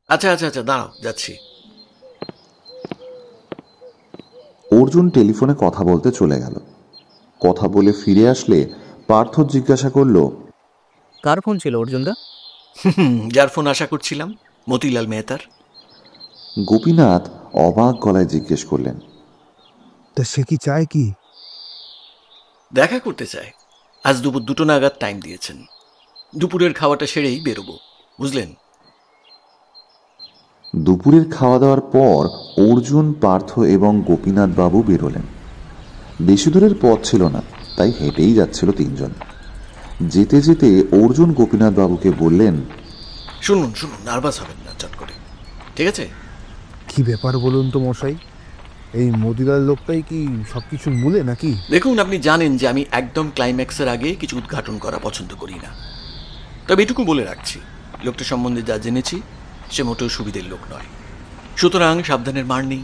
[SPEAKER 4] আচ্ছা আচ্ছা আচ্ছা, দাঁড়াও, যাচ্ছি।
[SPEAKER 3] অর্জুন টেলিফোনে কথা বলতে চলে গেল। কথা বলে ফিরে আসলে পার্থ জিজ্ঞাসা করল,
[SPEAKER 8] কার ফোন ছিল অর্জুনদা?
[SPEAKER 4] যার ফোন আশা করছিলাম, মতিলাল মেহতার।
[SPEAKER 3] গোপীনাথ অবাক গলায় জিজ্ঞেস করলেন,
[SPEAKER 7] তা সে কি চায় কি?
[SPEAKER 4] দেখা করতে চায়। আজ দুপুর 2টো নাগাদ টাইম দিয়েছেন। দুপুরের খাওয়াটা সেরেই বেরোবো, বুঝলেন?
[SPEAKER 3] দুপুরের খাওয়া দাওয়ার পর অর্জুন, পার্থ এবং গোপীনাথ বাবু বেরোলেন। বেশি দূরের পথ ছিল না, তাই হেঁটেই যাচ্ছিল তিনজন। যেতে যেতে অর্জুন গোপীনাথ বাবুকে বললেন,
[SPEAKER 4] শুনুন, নার্ভাস হবেন না চট করে, ঠিক আছে?
[SPEAKER 7] কি ব্যাপার বলুন তো মশাই, এই মতিলাল লোকটাই কি সবকিছু মূলে নাকি?
[SPEAKER 4] দেখুন, আপনি জানেন যে আমি একদম ক্লাইম্যাক্সের আগে কিছু উদ্ঘাটন করা পছন্দ করি না। তবে এটুকু বলে রাখছি, লোকটা সম্বন্ধে যা জেনেছি সে মোটেও সুবিধের লোক নয়। সুতরাং সাবধানের মার নেই।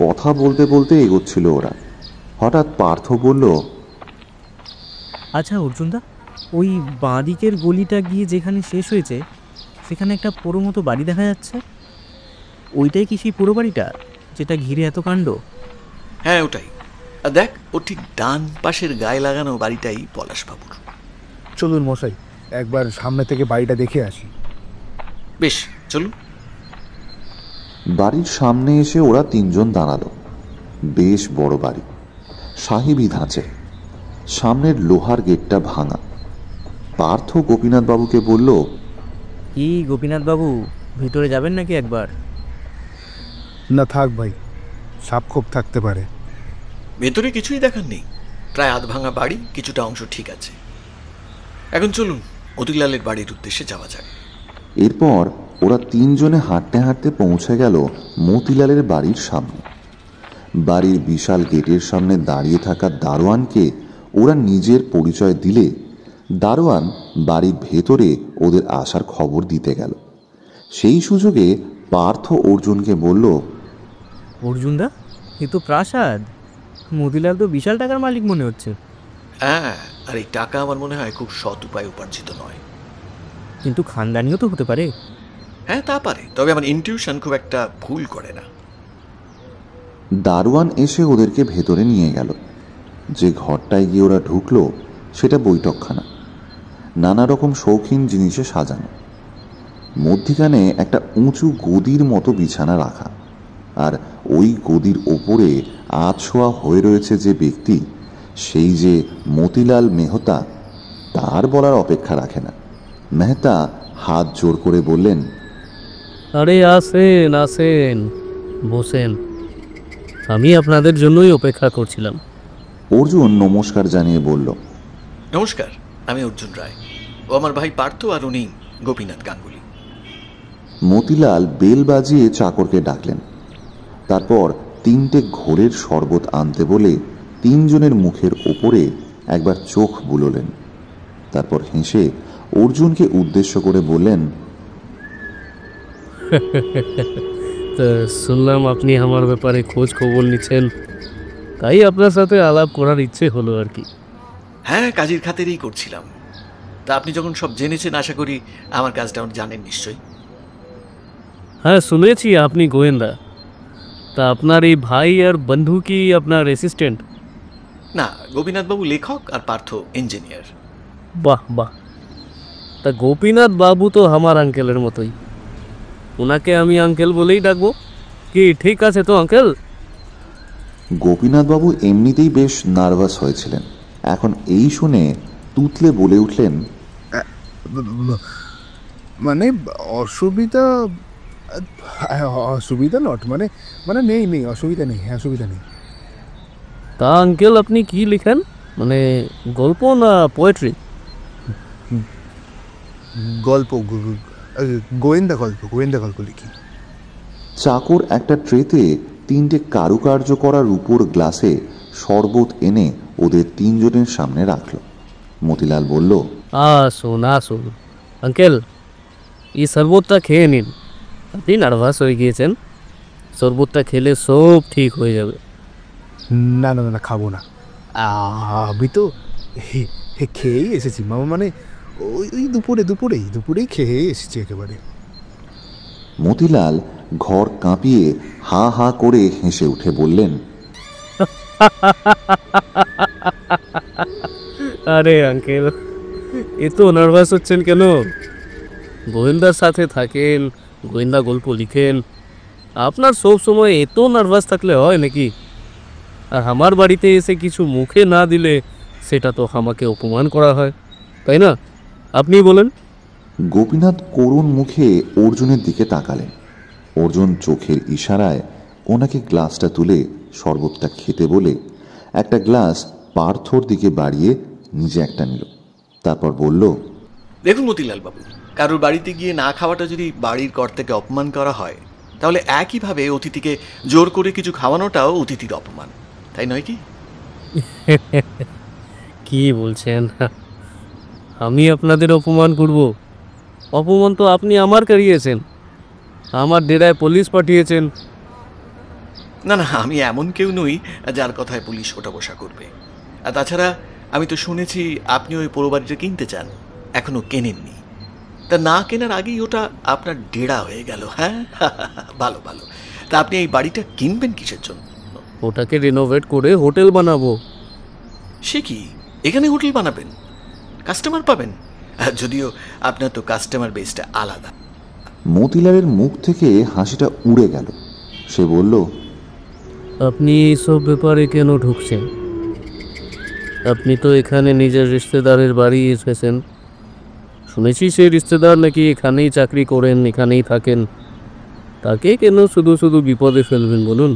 [SPEAKER 3] কথা বলতে বলতে এগোচ্ছিল ওরা। হঠাৎ পার্থ বলল,
[SPEAKER 8] আচ্ছা অর্জুনদা, ওই বাঁ দিকের গলিটা গিয়ে যেখানে শেষ হয়েছে সেখানে একটা পোড়ো মতো বাড়ি দেখা যাচ্ছে। ওইটাই কি সেই পোড়ো বাড়িটা যেটা ঘিরে এত কাণ্ড?
[SPEAKER 4] হ্যাঁ, ওটাই। আর দেখ, ও ঠিক ডান পাশের গায়ে লাগানো বাড়িটাই পলাশবাবুর।
[SPEAKER 7] চলুন মশাই, একবার সামনে থেকে বাড়িটা দেখে আসি।
[SPEAKER 4] বেশ, চলুন।
[SPEAKER 3] বাড়ির সামনে এসে ওরা তিনজন দাঁড়ালো। বেশ বড় বাড়ি, সাহেবি ধাঁচে। সামনের লোহার গেটটা ভাঙা। পার্থ গোপীনাথ বাবুকে বলল,
[SPEAKER 8] কি গোপীনাথ বাবু, ভিতরে যাবেন নাকি একবার?
[SPEAKER 7] না থাক ভাই, সাপখোপ থাকতে পারে।
[SPEAKER 4] ভেতরে কিছুই দেখার নেই। প্রায় আধ ভাঙা বাড়ি, কিছুটা অংশ ঠিক আছে। এখন চলুন মতিলালের বাড়ির উদ্দেশ্যে যাওয়া যাক।
[SPEAKER 3] এরপর ওরা তিনজনে হাঁটতে হাঁটতে পৌঁছে গেল মতিলালের বাড়ির সামনে। বাড়ির বিশাল গেটের সামনে দাঁড়িয়ে থাকা দারোয়ানকে ওরা নিজের পরিচয় দিলে দারোয়ান বাড়ির ভেতরে ওদের আসার খবর দিতে গেল। সেই সুযোগে পার্থ অর্জুনকে বলল,
[SPEAKER 8] অর্জুনদা, এ তো প্রাসাদ। মতিলাল তো বিশাল টাকার মালিক মনে হচ্ছে।
[SPEAKER 4] হ্যাঁ, আর এই টাকা আমার মনে হয় খুব সৎ উপায় উপার্জিত নয়।
[SPEAKER 8] কিন্তু খানদানিও তো হতে পারে।
[SPEAKER 4] হ্যাঁ, তা পারে, তবে আমার ইনটিউশন খুব একটা ভুল করে না।
[SPEAKER 3] দারোয়ান এসে ওদেরকে ভেতরে নিয়ে গেল। যে ঘরটায় গিয়ে ওরা ঢুকলো সেটা বৈঠকখানা, নানা রকম শৌখিন জিনিসে সাজানো। মধ্যিখানে একটা উঁচু গদির মতো বিছানা রাখা, আর ওই গদির ওপরে আধশোয়া হয়ে রয়েছে যে ব্যক্তি, সেই যে মতিলাল মেহতা, তার বলার অপেক্ষা রাখে না। মেহতা হাত জোর করে বললেন,
[SPEAKER 2] আরে আসেন আসেন, বসেন, আমি আপনাদের জন্যই অপেক্ষা করছিলাম।
[SPEAKER 3] অর্জুন নমস্কার জানিয়ে বলল,
[SPEAKER 4] নমস্কার, আমি অর্জুন রায়। ও আমার ভাই পার্থ, আর উনি গোপীনাথ গাঙ্গুলি।
[SPEAKER 3] মতিলাল বেল বাজিয়ে চাকরকে ডাকলেন। তারপর 3টে ঘোরের শরবত আনতে বলে তিনজনের মুখের ওপরে একবার চোখ বুলোলেন। তারপর হেসে অর্জুনকে উদ্দেশ্য করে বললেন,
[SPEAKER 2] তা শুনলাম আপনি আমার ব্যাপারে খোঁজ খবর নিচ্ছেন, তাই আপনার সাথে আলাপ করার ইচ্ছে হলো আর কি।
[SPEAKER 4] হ্যাঁ, কাজের খাতিরেই করছিলাম। তা আপনি যখন সব জেনেছেন, আশা করি আমার কাজটা জানেন নিশ্চয়ই।
[SPEAKER 2] হ্যাঁ, শুনেছি আপনি গোয়েন্দা। তা আপনার এই ভাই আর বন্ধু কি আপনার অ্যাসিস্ট্যান্ট?
[SPEAKER 4] না, গোপীনাথবাবু লেখক আর পার্থ ইঞ্জিনিয়ার।
[SPEAKER 2] বাহ বাহ। তা গোপীনাথ বাবু তো আমার আঙ্কেলের মতোই, ওনাকে আমি আঙ্কেল বলেই ডাকবো। কি ঠিক আছে তো আঙ্কেল?
[SPEAKER 3] গোপীনাথবাবু এমনিতেই বেশ নার্ভাস হয়েছিলেন। এখন এই শুনে তুতলে বলে উঠলেন,
[SPEAKER 7] মানে অসুবিধা অসুবিধা নট মানে মানে নেই নেই অসুবিধা নেই, হ্যাঁ অসুবিধা নেই।
[SPEAKER 2] তা আঙ্কেল আপনি কি লিখেন, মানে গল্প না পোয়েট্রি?
[SPEAKER 7] গল্প, গোয়েন্দা গল্প, গোয়েন্দা গল্প লিখি।
[SPEAKER 3] চাকর একটা ট্রেতে 3টে কারুকার্য করা রূপোর গ্লাসে শরবত এনে ওদের 3জনের সামনে রাখল। মতিলাল বলল,
[SPEAKER 2] আসুন আসুন আঙ্কেল, এই শরবতটা খেয়ে নিন। আপনি নার্ভাস হয়ে গিয়েছেন, শরবতটা খেলে সব ঠিক হয়ে যাবে।
[SPEAKER 7] না না না, খাবো না। আমি তো খেয়েই এসেছি মামা, মানে ওই ওই দুপুরেই খেয়ে এসেছি একেবারে।
[SPEAKER 3] মতিলাল ঘর কাঁপিয়ে হা হা করে হেসে উঠে বললেন,
[SPEAKER 2] আরে আঙ্কেল, এত নার্ভাস হচ্ছেন কেন? গোয়েন্দার সাথে থাকেন, গোয়েন্দা গল্প লিখেন, আপনার সব সময় এত নার্ভাস থাকলে হয় নাকি? আর আমার বাড়িতে এসে কিছু মুখে না দিলে সেটা তো আমাকে অপমান করা হয়, তাই না? আপনি বলেন।
[SPEAKER 3] গোপীনাথ করুণ মুখে অর্জুনের দিকে তাকালেন। অর্জুন চোখের ইশারায় ওনাকে গ্লাসটা তুলে শরবতটা খেতে বলে একটা গ্লাস পার্থর দিকে বাড়িয়ে নিজে একটা নিল। তারপর বলল,
[SPEAKER 4] দেখুন মতিলাল বাবু, কারোর বাড়িতে গিয়ে না খাওয়াটা যদি বাড়ির কর্তাকে অপমান করা হয়, তাহলে একইভাবে অতিথিকে জোর করে কিছু খাওয়ানোটাও অতিথির অপমান, তাই নয় কি?
[SPEAKER 2] কি বলছেন? আমি আপনাদের অপমান করব? অপমান তো আপনি আমার করিয়েছেন, আমার ডেরায় পুলিশ পাঠিয়েছেন।
[SPEAKER 4] না না, আমি এমন কেউ নই যার কথায় পুলিশ ওটা বসা করবে। আর তাছাড়া আমি তো শুনেছি আপনি ওই পুরো বাড়িটা কিনতে চান, এখনো কেনেননি। তা না কেনার আগেই ওটা আপনার ডেরা হয়ে গেল। হ্যাঁ, ভালো ভালো। তা আপনি এই বাড়িটা কিনবেন কিসের জন্য?
[SPEAKER 2] ওটাকে রিনোভেট করে হোটেল বানাবো।
[SPEAKER 4] সে কি, এখানে হোটেল বানাবেন? কাস্টমার পাবেন? যদিও আপনার তো কাস্টমার বেসটা আলাদা।
[SPEAKER 3] মতিলালের মুখ থেকে হাসিটা উড়ে গেল। সে বলল,
[SPEAKER 2] আপনি এইসব ব্যাপারে কেন ঢুকছেন? আপনি তো এখানে নিজের রিশতেদারের বাড়ি এসেছেন, শুনেছি সেই রিশতেদার নাকি এখানেই চাকরি করেন, এখানেই থাকেন। তাকে কেন শুধু শুধু বিপদে ফেলবেন বলুন?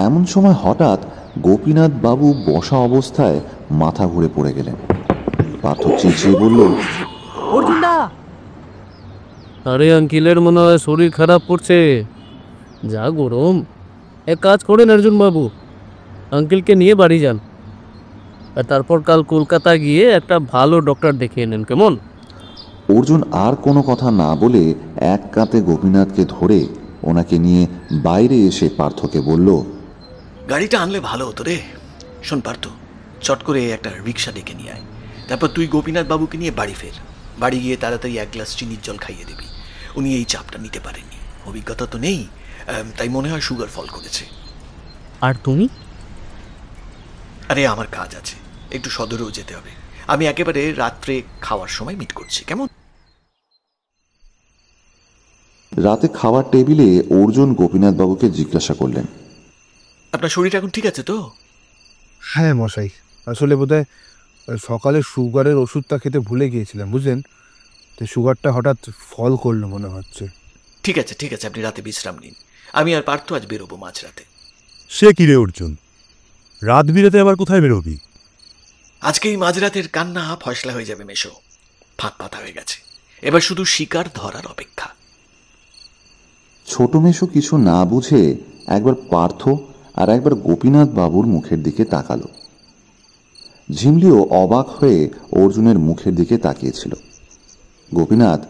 [SPEAKER 3] এমন সময় হঠাৎ গোপীনাথ বাবু বসা অবস্থায় মাথা ঘুরে পড়ে গেলেন। পার্থ চেঁচিয়ে বলল,
[SPEAKER 8] অর্জুনদা!
[SPEAKER 2] আরে আঙ্কেলের মনে হয় শরীর খারাপ করছে, যা গরম। এক কাজ করেন অর্জুন বাবু, আঙ্কেলকে নিয়ে বাড়ি যান, আর তারপর কাল কলকাতা গিয়ে একটা ভালো ডক্টর দেখিয়ে নেন, কেমন?
[SPEAKER 3] অর্জুন আর কোনো কথা না বলে এক কাঁতে গোপীনাথকে ধরে ওনাকে নিয়ে বাইরে এসে পার্থকে বলল,
[SPEAKER 4] গাড়িটা আনলে ভালো হতো রে। শোন পার্থ, চট করে একটা রিক্সা ডেকে নিয়ে আয়, তারপর তুই গোপীনাথ বাবুকে নিয়ে বাড়ি ফের। বাড়ি গিয়ে তাড়াতাড়ি 1 গ্লাস চিনির জল খাইয়ে দিবি। উনি এই চাপটা নিতে পারেননি, অভিজ্ঞতা তো নেই, তাই মনে হয় সুগার ফল করেছে।
[SPEAKER 8] আর তুমি?
[SPEAKER 4] আরে আমার কাজ আছে, একটু সদরেও যেতে হবে। আমি একেবারে রাত্রে খাওয়ার সময় মিট করছি, কেমন?
[SPEAKER 3] রাতে খাওয়ার টেবিলে অর্জুন গোপীনাথ বাবুকে জিজ্ঞাসা করলেন,
[SPEAKER 4] আপনার শরীর এখন ঠিক আছে তো?
[SPEAKER 7] হ্যাঁ মশাই, আসলে বোধহয় সকালে সুগারের ওষুধটা খেতে ভুলে গিয়েছিলাম, বুঝলেন, তো সুগারটা হঠাৎ ফল করলো মনে হচ্ছে।
[SPEAKER 4] ঠিক আছে ঠিক আছে, আপনি রাতে বিশ্রাম নিন। আমি আর পার্থ আজ বেরোবো মাঝরাতে।
[SPEAKER 1] সে কি রে অর্জুন, রাত বিরেতে আবার কোথায় বেরোবি?
[SPEAKER 4] আজকে এই মাঝরাতের কান্না ফয়সলা হয়ে যাবে মেশো। ফাঁক পাতা হয়ে গেছে, এবার শুধু শিকার ধরার অপেক্ষা।
[SPEAKER 3] ছোট মেশো কিছু না বুঝে একবার পার্থ আর একবার গোপীনাথ বাবুর মুখের দিকে তাকালো। ঝিমলিও অবাক হয়ে অর্জুনের মুখের দিকে তাকিয়েছিল। গোপীনাথ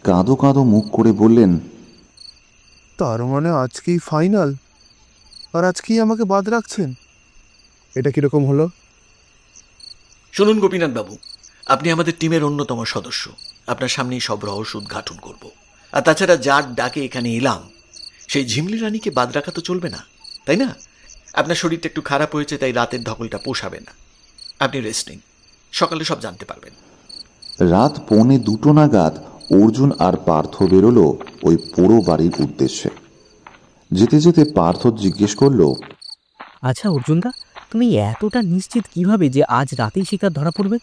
[SPEAKER 3] কাঁদো কাঁদো মুখ করে বললেন,
[SPEAKER 7] তার মানে আজকেই ফাইনাল, আর আজকেই আমাকে বাদ রাখছেন? এটা কিরকম হলো?
[SPEAKER 4] শুনুন গোপীনাথ বাবু, আপনি আমাদের টিমের অন্যতম সদস্য, আপনার সামনেই সব রহস্য উদ্ঘাটন করব। আর তাছাড়া যার ডাকে এখানে এলাম সেই ঝিমলি রানীকে বাদ রাখা তো চলবে না, তাই না? আপনার শরীরটা একটু খারাপ হয়েছে, তাই রাতের ধকলটা পোষাবে না। আপনি রেস্ট নিন, সকালে সব জানতে পারবেন।
[SPEAKER 3] রাত 1:45 নাগাদ অর্জুন আর পার্থ বেরোলো ওই পোড়ো বাড়ির উদ্দেশ্যে। যেতে যেতে পার্থ জিজ্ঞেস করলো,
[SPEAKER 8] আচ্ছা অর্জুনদা, তুমি এতটা নিশ্চিত কিভাবে যে আজ রাতেই শিকার ধরা পড়বে?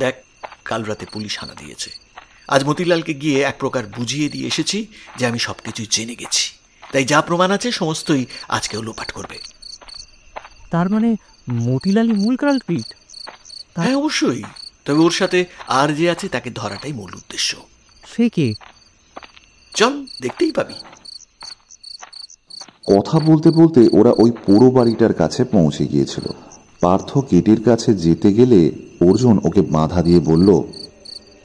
[SPEAKER 4] দেখ, কাল রাতে পুলিশ হানা দিয়েছে। আজ মতিলালকে গিয়ে এক প্রকার বুঝিয়ে দিয়ে এসেছি যে আমি সবকিছুই জেনে গেছি, তাই যা প্রমাণ আছে সমস্তই আজকেও লোপাট করবে।
[SPEAKER 8] তার মানে মতিলালই মূল কালপ্রিট?
[SPEAKER 4] হ্যাঁ অবশ্যই, তবে ওর সাথে আর যে আছে তাকে ধরাটাই মূল উদ্দেশ্য।
[SPEAKER 8] সে কে?
[SPEAKER 4] চল, দেখতেই পাবি।
[SPEAKER 3] কথা বলতে বলতে ওরা ওই পোড়ো বাড়িটার কাছে পৌঁছে গিয়েছিল। পার্থ গেটের কাছে যেতে গেলে অর্জুন ওকে বাধা দিয়ে বলল,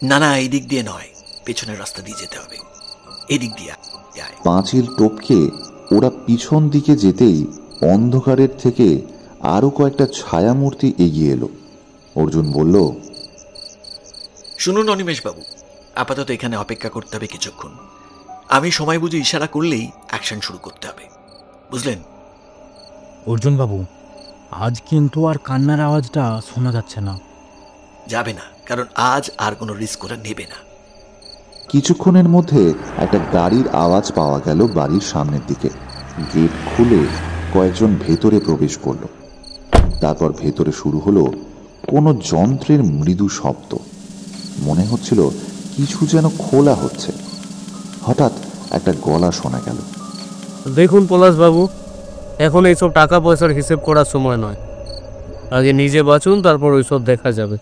[SPEAKER 4] না না, এই দিক দিয়ে নয়, পেছনের রাস্তা দিয়ে যেতে হবে, এদিক দিয়ে আয়।
[SPEAKER 3] পাঁচিল টপকে ওরা পিছন দিকে যেতেই অন্ধকারের থেকে আরো কয়েকটা ছায়ামূর্তি এগিয়ে এলো। অর্জুন বলল,
[SPEAKER 4] শুনুন অনিমেষ বাবু, আপাতত এখানে অপেক্ষা করতে হবে কিছুক্ষণ। আমি সময় বুঝে ইশারা করলেই অ্যাকশন শুরু করতে হবে, বুঝলেন?
[SPEAKER 10] অর্জুন বাবু, আজ কিন্তু আর কান্নার আওয়াজটা শোনা যাচ্ছে না।
[SPEAKER 4] যাবে না, কারণ আজ আর কোনো রিস্ক করে নেবে না।
[SPEAKER 3] কিছুক্ষণের মধ্যে একটা গাড়ির আওয়াজ পাওয়া গেল বাড়ির সামনের দিকে। গেট খুলে কয়েকজন ভেতরে প্রবেশ করলো। তারপর ভেতরে শুরু হলো কোনো যন্ত্রের মৃদু শব্দ। মনে হচ্ছিল কিছু যেন খোলা হচ্ছে। হঠাৎ একটা গলা শোনা গেল,
[SPEAKER 2] দেখুন পলাশবাবু, এখন এইসব টাকা পয়সার হিসেব করার সময় নয়, আগে নিজে বাঁচুন, তারপর ওইসব দেখা যাবে।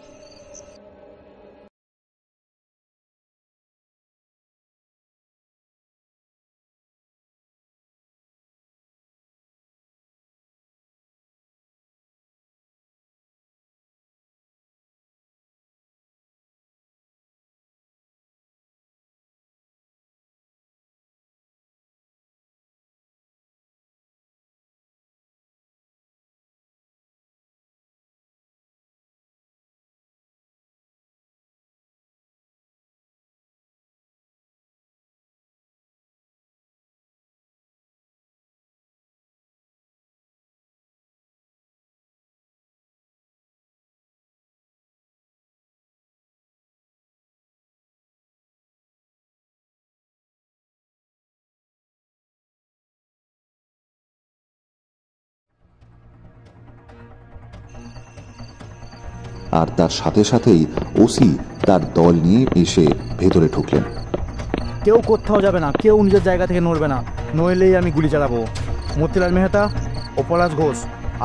[SPEAKER 3] আর তার সাথে সাথেই ওসি তার দল নিয়ে এসে ভেতরে ঢুকলেন।
[SPEAKER 10] কেউ কোথাও যাবে না, কেউ নিজের জায়গা থেকে নড়বে না, নইলেই আমি গুলি চালাবো। মতিলাল মেহতা ও পলাশ ঘোষ,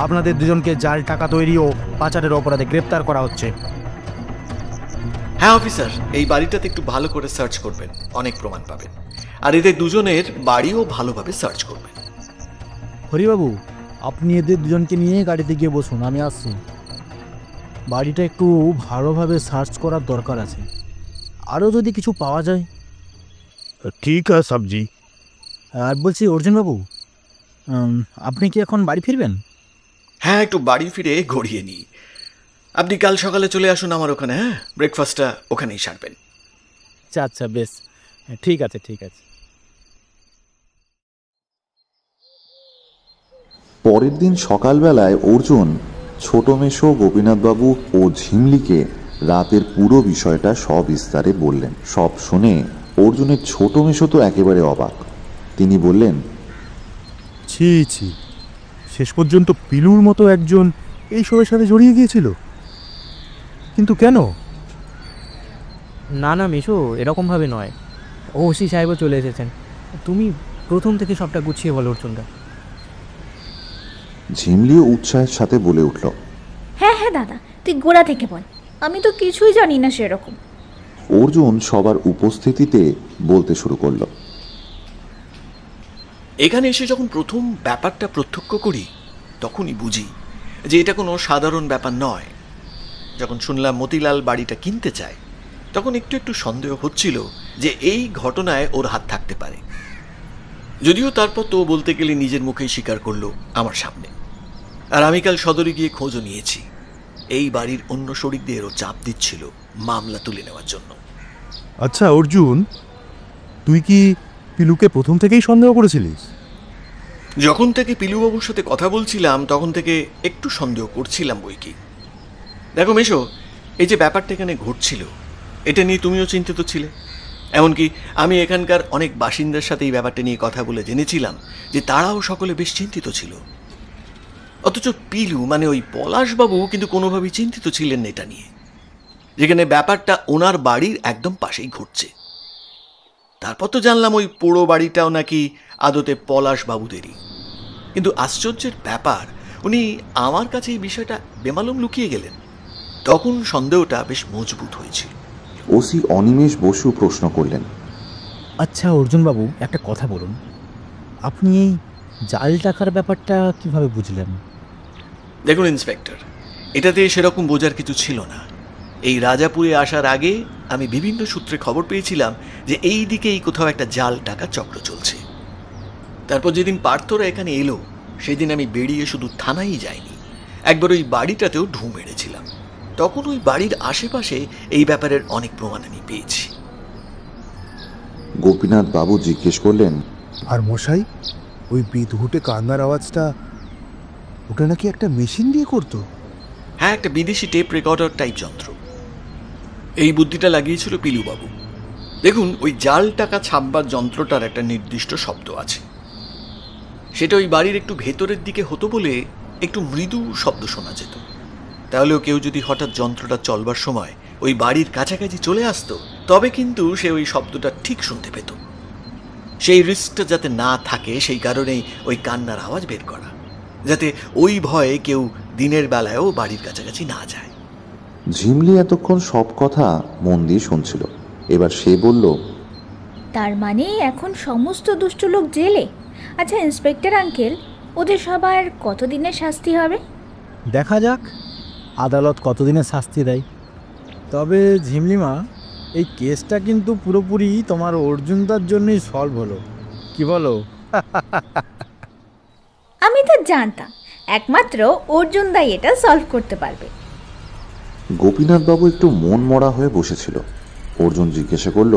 [SPEAKER 10] আপনাদের দুজনকে জাল টাকা তৈরি ও পাচারের অপরাধে গ্রেপ্তার করা হচ্ছে।
[SPEAKER 4] হ্যাঁ অফিসার, এই বাড়িটাতে একটু ভালো করে সার্চ করবেন, অনেক প্রমাণ পাবেন। আর এদের দুজনের বাড়িও ভালোভাবে সার্চ করবেন।
[SPEAKER 10] হরিবাবু, আপনি এদের দুজনকে নিয়ে গাড়িতে গিয়ে বসুন, আমি আসছি। বাড়িটা একটু ভালোভাবে সার্চ করার দরকার আছে, আরও যদি কিছু পাওয়া যায়।
[SPEAKER 7] ঠিক আছে সাবজি।
[SPEAKER 10] আর বলছি অর্জুনবাবু, আপনি কি এখন বাড়ি ফিরবেন?
[SPEAKER 4] হ্যাঁ, একটু বাড়ি ফিরে গড়িয়ে নিই। আপনি কাল সকালে চলে আসুন আমার ওখানে। হ্যাঁ, ব্রেকফাস্টটা ওখানেই সারবেন।
[SPEAKER 10] আচ্ছা আচ্ছা, বেশ, ঠিক আছে ঠিক আছে।
[SPEAKER 3] পরের দিন সকালবেলায় অর্জুন ছোট মেশো গোপীনাথবাবু ও ঝিমলিকে রাতের পুরো বিষয়টা সবিস্তারে বললেন। সব শুনে অর্জুনের ছোট মেশো তো একেবারে অবাক। তিনি বললেন,
[SPEAKER 1] ছি ছি, শেষ পর্যন্ত পিলুর মতো একজন এইসবের সাথে জড়িয়ে গিয়েছিল, কিন্তু কেন?
[SPEAKER 8] না না মেশো, এরকমভাবে নয়। ওসি সাহেবও চলে এসেছেন, তুমি প্রথম থেকে সবটা গুছিয়ে বলো অর্জুনদা।
[SPEAKER 3] ঝিমলিও উৎসাহের সাথে বলে উঠল,
[SPEAKER 6] হ্যাঁ হ্যাঁ দাদা, তুই গোড়া থেকে বল, আমি তো কিছুই জানি না সেরকম।
[SPEAKER 3] অর্জুন সবার উপস্থিতিতে বলতে শুরু করল,
[SPEAKER 4] এখানে এসে যখন প্রথম ব্যাপারটা প্রত্যক্ষ করি তখনই বুঝি যে এটা কোনো সাধারণ ব্যাপার নয়। যখন শুনলাম মতিলাল বাড়িটা কিনতে চায় তখন একটু একটু সন্দেহ হচ্ছিল যে এই ঘটনায় ওর হাত থাকতে পারে। যদিও তারপর তো বলতে গেলে নিজের মুখেই স্বীকার করলো আমার সামনে। আর আমি কাল সদরে গিয়ে খোঁজও নিয়েছি। এই বাড়ির অন্য শরিকদেরও চাপ দিচ্ছিল মামলা তুলে নেওয়ার জন্য।
[SPEAKER 1] আচ্ছা অর্জুন, তুই কি পিলুকে প্রথম থেকেই সন্দেহ করেছিলিস?
[SPEAKER 4] যখন থেকে পিলুবাবুর সাথে কথা বলছিলাম তখন থেকে একটু সন্দেহ করছিলাম বই কি। দেখো মেশো, এই যে ব্যাপারটা এখানে ঘটছিল এটা নিয়ে তুমিও চিন্তিত ছিলে। এমনকি আমি এখানকার অনেক বাসিন্দার সাথে এই ব্যাপারটা নিয়ে কথা বলে জেনেছিলাম যে তারাও সকলে বেশ চিন্তিত ছিল। অথচ পিলু মানে ওই পলাশবাবু কিন্তু কোনোভাবেই চিন্তিত ছিলেন না এটা নিয়ে, যেখানে ব্যাপারটা ওনার বাড়ির একদম পাশেই ঘটছে। তারপর তো জানলাম ওই পোড়ো বাড়িটাও নাকি আদতে পলাশবাবুদেরই। কিন্তু আশ্চর্যের ব্যাপার, উনি আমার কাছে এই বিষয়টা বেমালুম লুকিয়ে গেলেন। তখন সন্দেহটা বেশ মজবুত হয়েছিল।
[SPEAKER 3] ওসি অনিমেষ বসু প্রশ্ন করলেন,
[SPEAKER 10] আচ্ছা অর্জুনবাবু, একটা কথা বলুন, আপনি এই জাল টাকার ব্যাপারটা কিভাবে বুঝলেন?
[SPEAKER 4] দেখুন ইন্সপেক্টর, এটাতে সেরকম বোঝার কিছু ছিল না। এই রাজাপুরে আসার আগে আমি বিভিন্ন সূত্রে খবর পেয়েছিলাম যে এই দিকেই কোথাও একটা জাল টাকা চক্র চলছে। তারপর যেদিন পার্থরা এখানে এলো সেদিন আমি বেরিয়ে শুধু থানায় যাইনি, একবার ওই বাড়িটাতেও ঢু মেরেছিলাম। তখন ওই বাড়ির আশেপাশে এই ব্যাপারের অনেক প্রমাণ আমি পেয়েছি।
[SPEAKER 3] গোপীনাথ বাবু জিজ্ঞেস করলেন,
[SPEAKER 7] আর মশাই, ওই বিদঘুটে কান্নার আওয়াজটা ওটা নাকি একটা মেশিন দিয়ে করতো?
[SPEAKER 4] হ্যাঁ, একটা বিদেশি টেপ রেকর্ডার টাইপ যন্ত্র। এই বুদ্ধিটা লাগিয়েছিল পিলুবাবু। দেখুন, ওই জাল টাকা ছাপবার যন্ত্রটার একটা নির্দিষ্ট শব্দ আছে। সেটা ওই বাড়ির একটু ভেতরের দিকে হতো বলে একটু মৃদু শব্দ শোনা যেত। তাহলেও কেউ যদি হঠাৎ যন্ত্রটা চলবার সময় ওই বাড়ির কাছাকাছি চলে আসতো তবে কিন্তু সে ওই শব্দটা ঠিক শুনতে পেত। সেই রিস্কটা যাতে না থাকে সেই কারণেই ওই কান্নার আওয়াজ বের করা, যাতে ওই ভয়ে কেউ দিনের বেলায়ও বাড়ির কাছাকাছি না যায়।
[SPEAKER 3] ঝিমলি এতক্ষণ সব কথা মন দিয়ে শুনছিল। এবার সে বলল,
[SPEAKER 6] তার মানে এখন সমস্ত দুষ্ট লোক জেলে? আচ্ছা ইন্সপেক্টর আঙ্কেল, ওদের সবার কতদিনের শাস্তি হবে?
[SPEAKER 10] দেখা যাক আদালত কতদিনে শাস্তি দেয়। তবে ঝিমলিমা, এই কেসটা কিন্তু পুরোপুরি তোমার অর্জুনদার জন্যই সলভ হলো, কি বলো?
[SPEAKER 6] আমি তো জানতাম একমাত্র অর্জুন দাই এটা সলভ করতে পারবে।
[SPEAKER 3] গোপীনাথ বাবু একটু মন মরা হয়ে বসেছিল। অর্জুন জিজ্ঞাসা করল,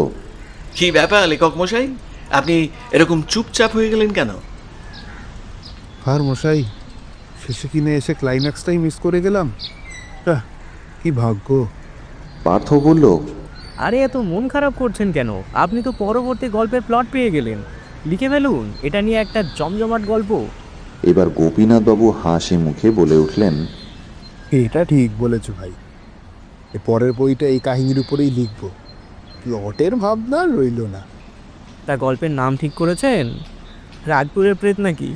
[SPEAKER 4] কি ব্যাপার লেখক মশাই, আপনি এরকম চুপচাপ হয়ে গেলেন কেন?
[SPEAKER 7] আর মশাই, শেষে কিনে এসে ক্লাইম্যাক্সটাই মিস করে গেলাম। কি ভাগ্য।
[SPEAKER 3] পার্থ বলল,
[SPEAKER 8] আরে এত মন খারাপ করছেন কেন? আপনি তো পরবর্তী গল্পের প্লট পেয়ে গেলেন, লিখে ফেলুন এটা নিয়ে একটা জমজমাট গল্প।
[SPEAKER 3] এবার গোপীনাথ বাবু হাসি মুখে বলে উঠলেন,
[SPEAKER 7] এটা ঠিক বলেছ ভাই, পরের বইটা এই কাহিনীর উপরেই লিখবো। প্লটের ভাবনা রইল না।
[SPEAKER 8] তা গল্পের নাম ঠিক করেছেন? রাজপুরের প্রেত নাকি?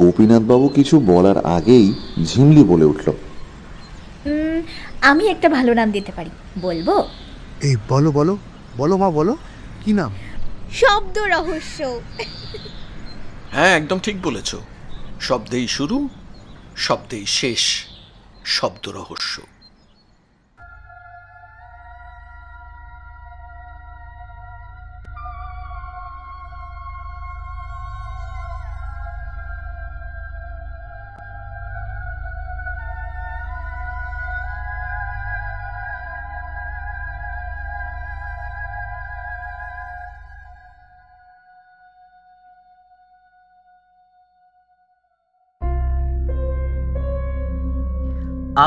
[SPEAKER 3] গোপীনাথ বাবু কিছু বলার আগেই ঝিমলি বলে উঠল,
[SPEAKER 6] আমি একটা ভালো নাম দিতে পারি, বলবো?
[SPEAKER 7] এই বলো বলো বলো মা, বলো কি নাম?
[SPEAKER 6] শব্দ রহস্য।
[SPEAKER 4] হ্যাঁ, একদম ঠিক বলেছ। শব্দেই শুরু, শব্দেই শেষ, শব্দ রহস্য।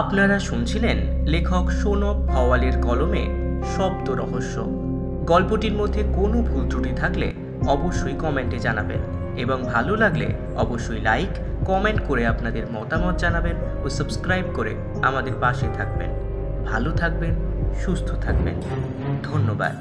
[SPEAKER 5] আপনারা শুনছিলেন লেখক সৌনক ভাওয়ালের কলমে শব্দ রহস্য। গল্পটির মধ্যে কোনো ভুল ত্রুটি থাকলে অবশ্যই কমেন্টে জানাবেন এবং ভালো লাগলে অবশ্যই লাইক কমেন্ট করে আপনাদের মতামত জানাবেন ও সাবস্ক্রাইব করে আমাদের পাশে থাকবেন। ভালো থাকবেন, সুস্থ থাকবেন। ধন্যবাদ।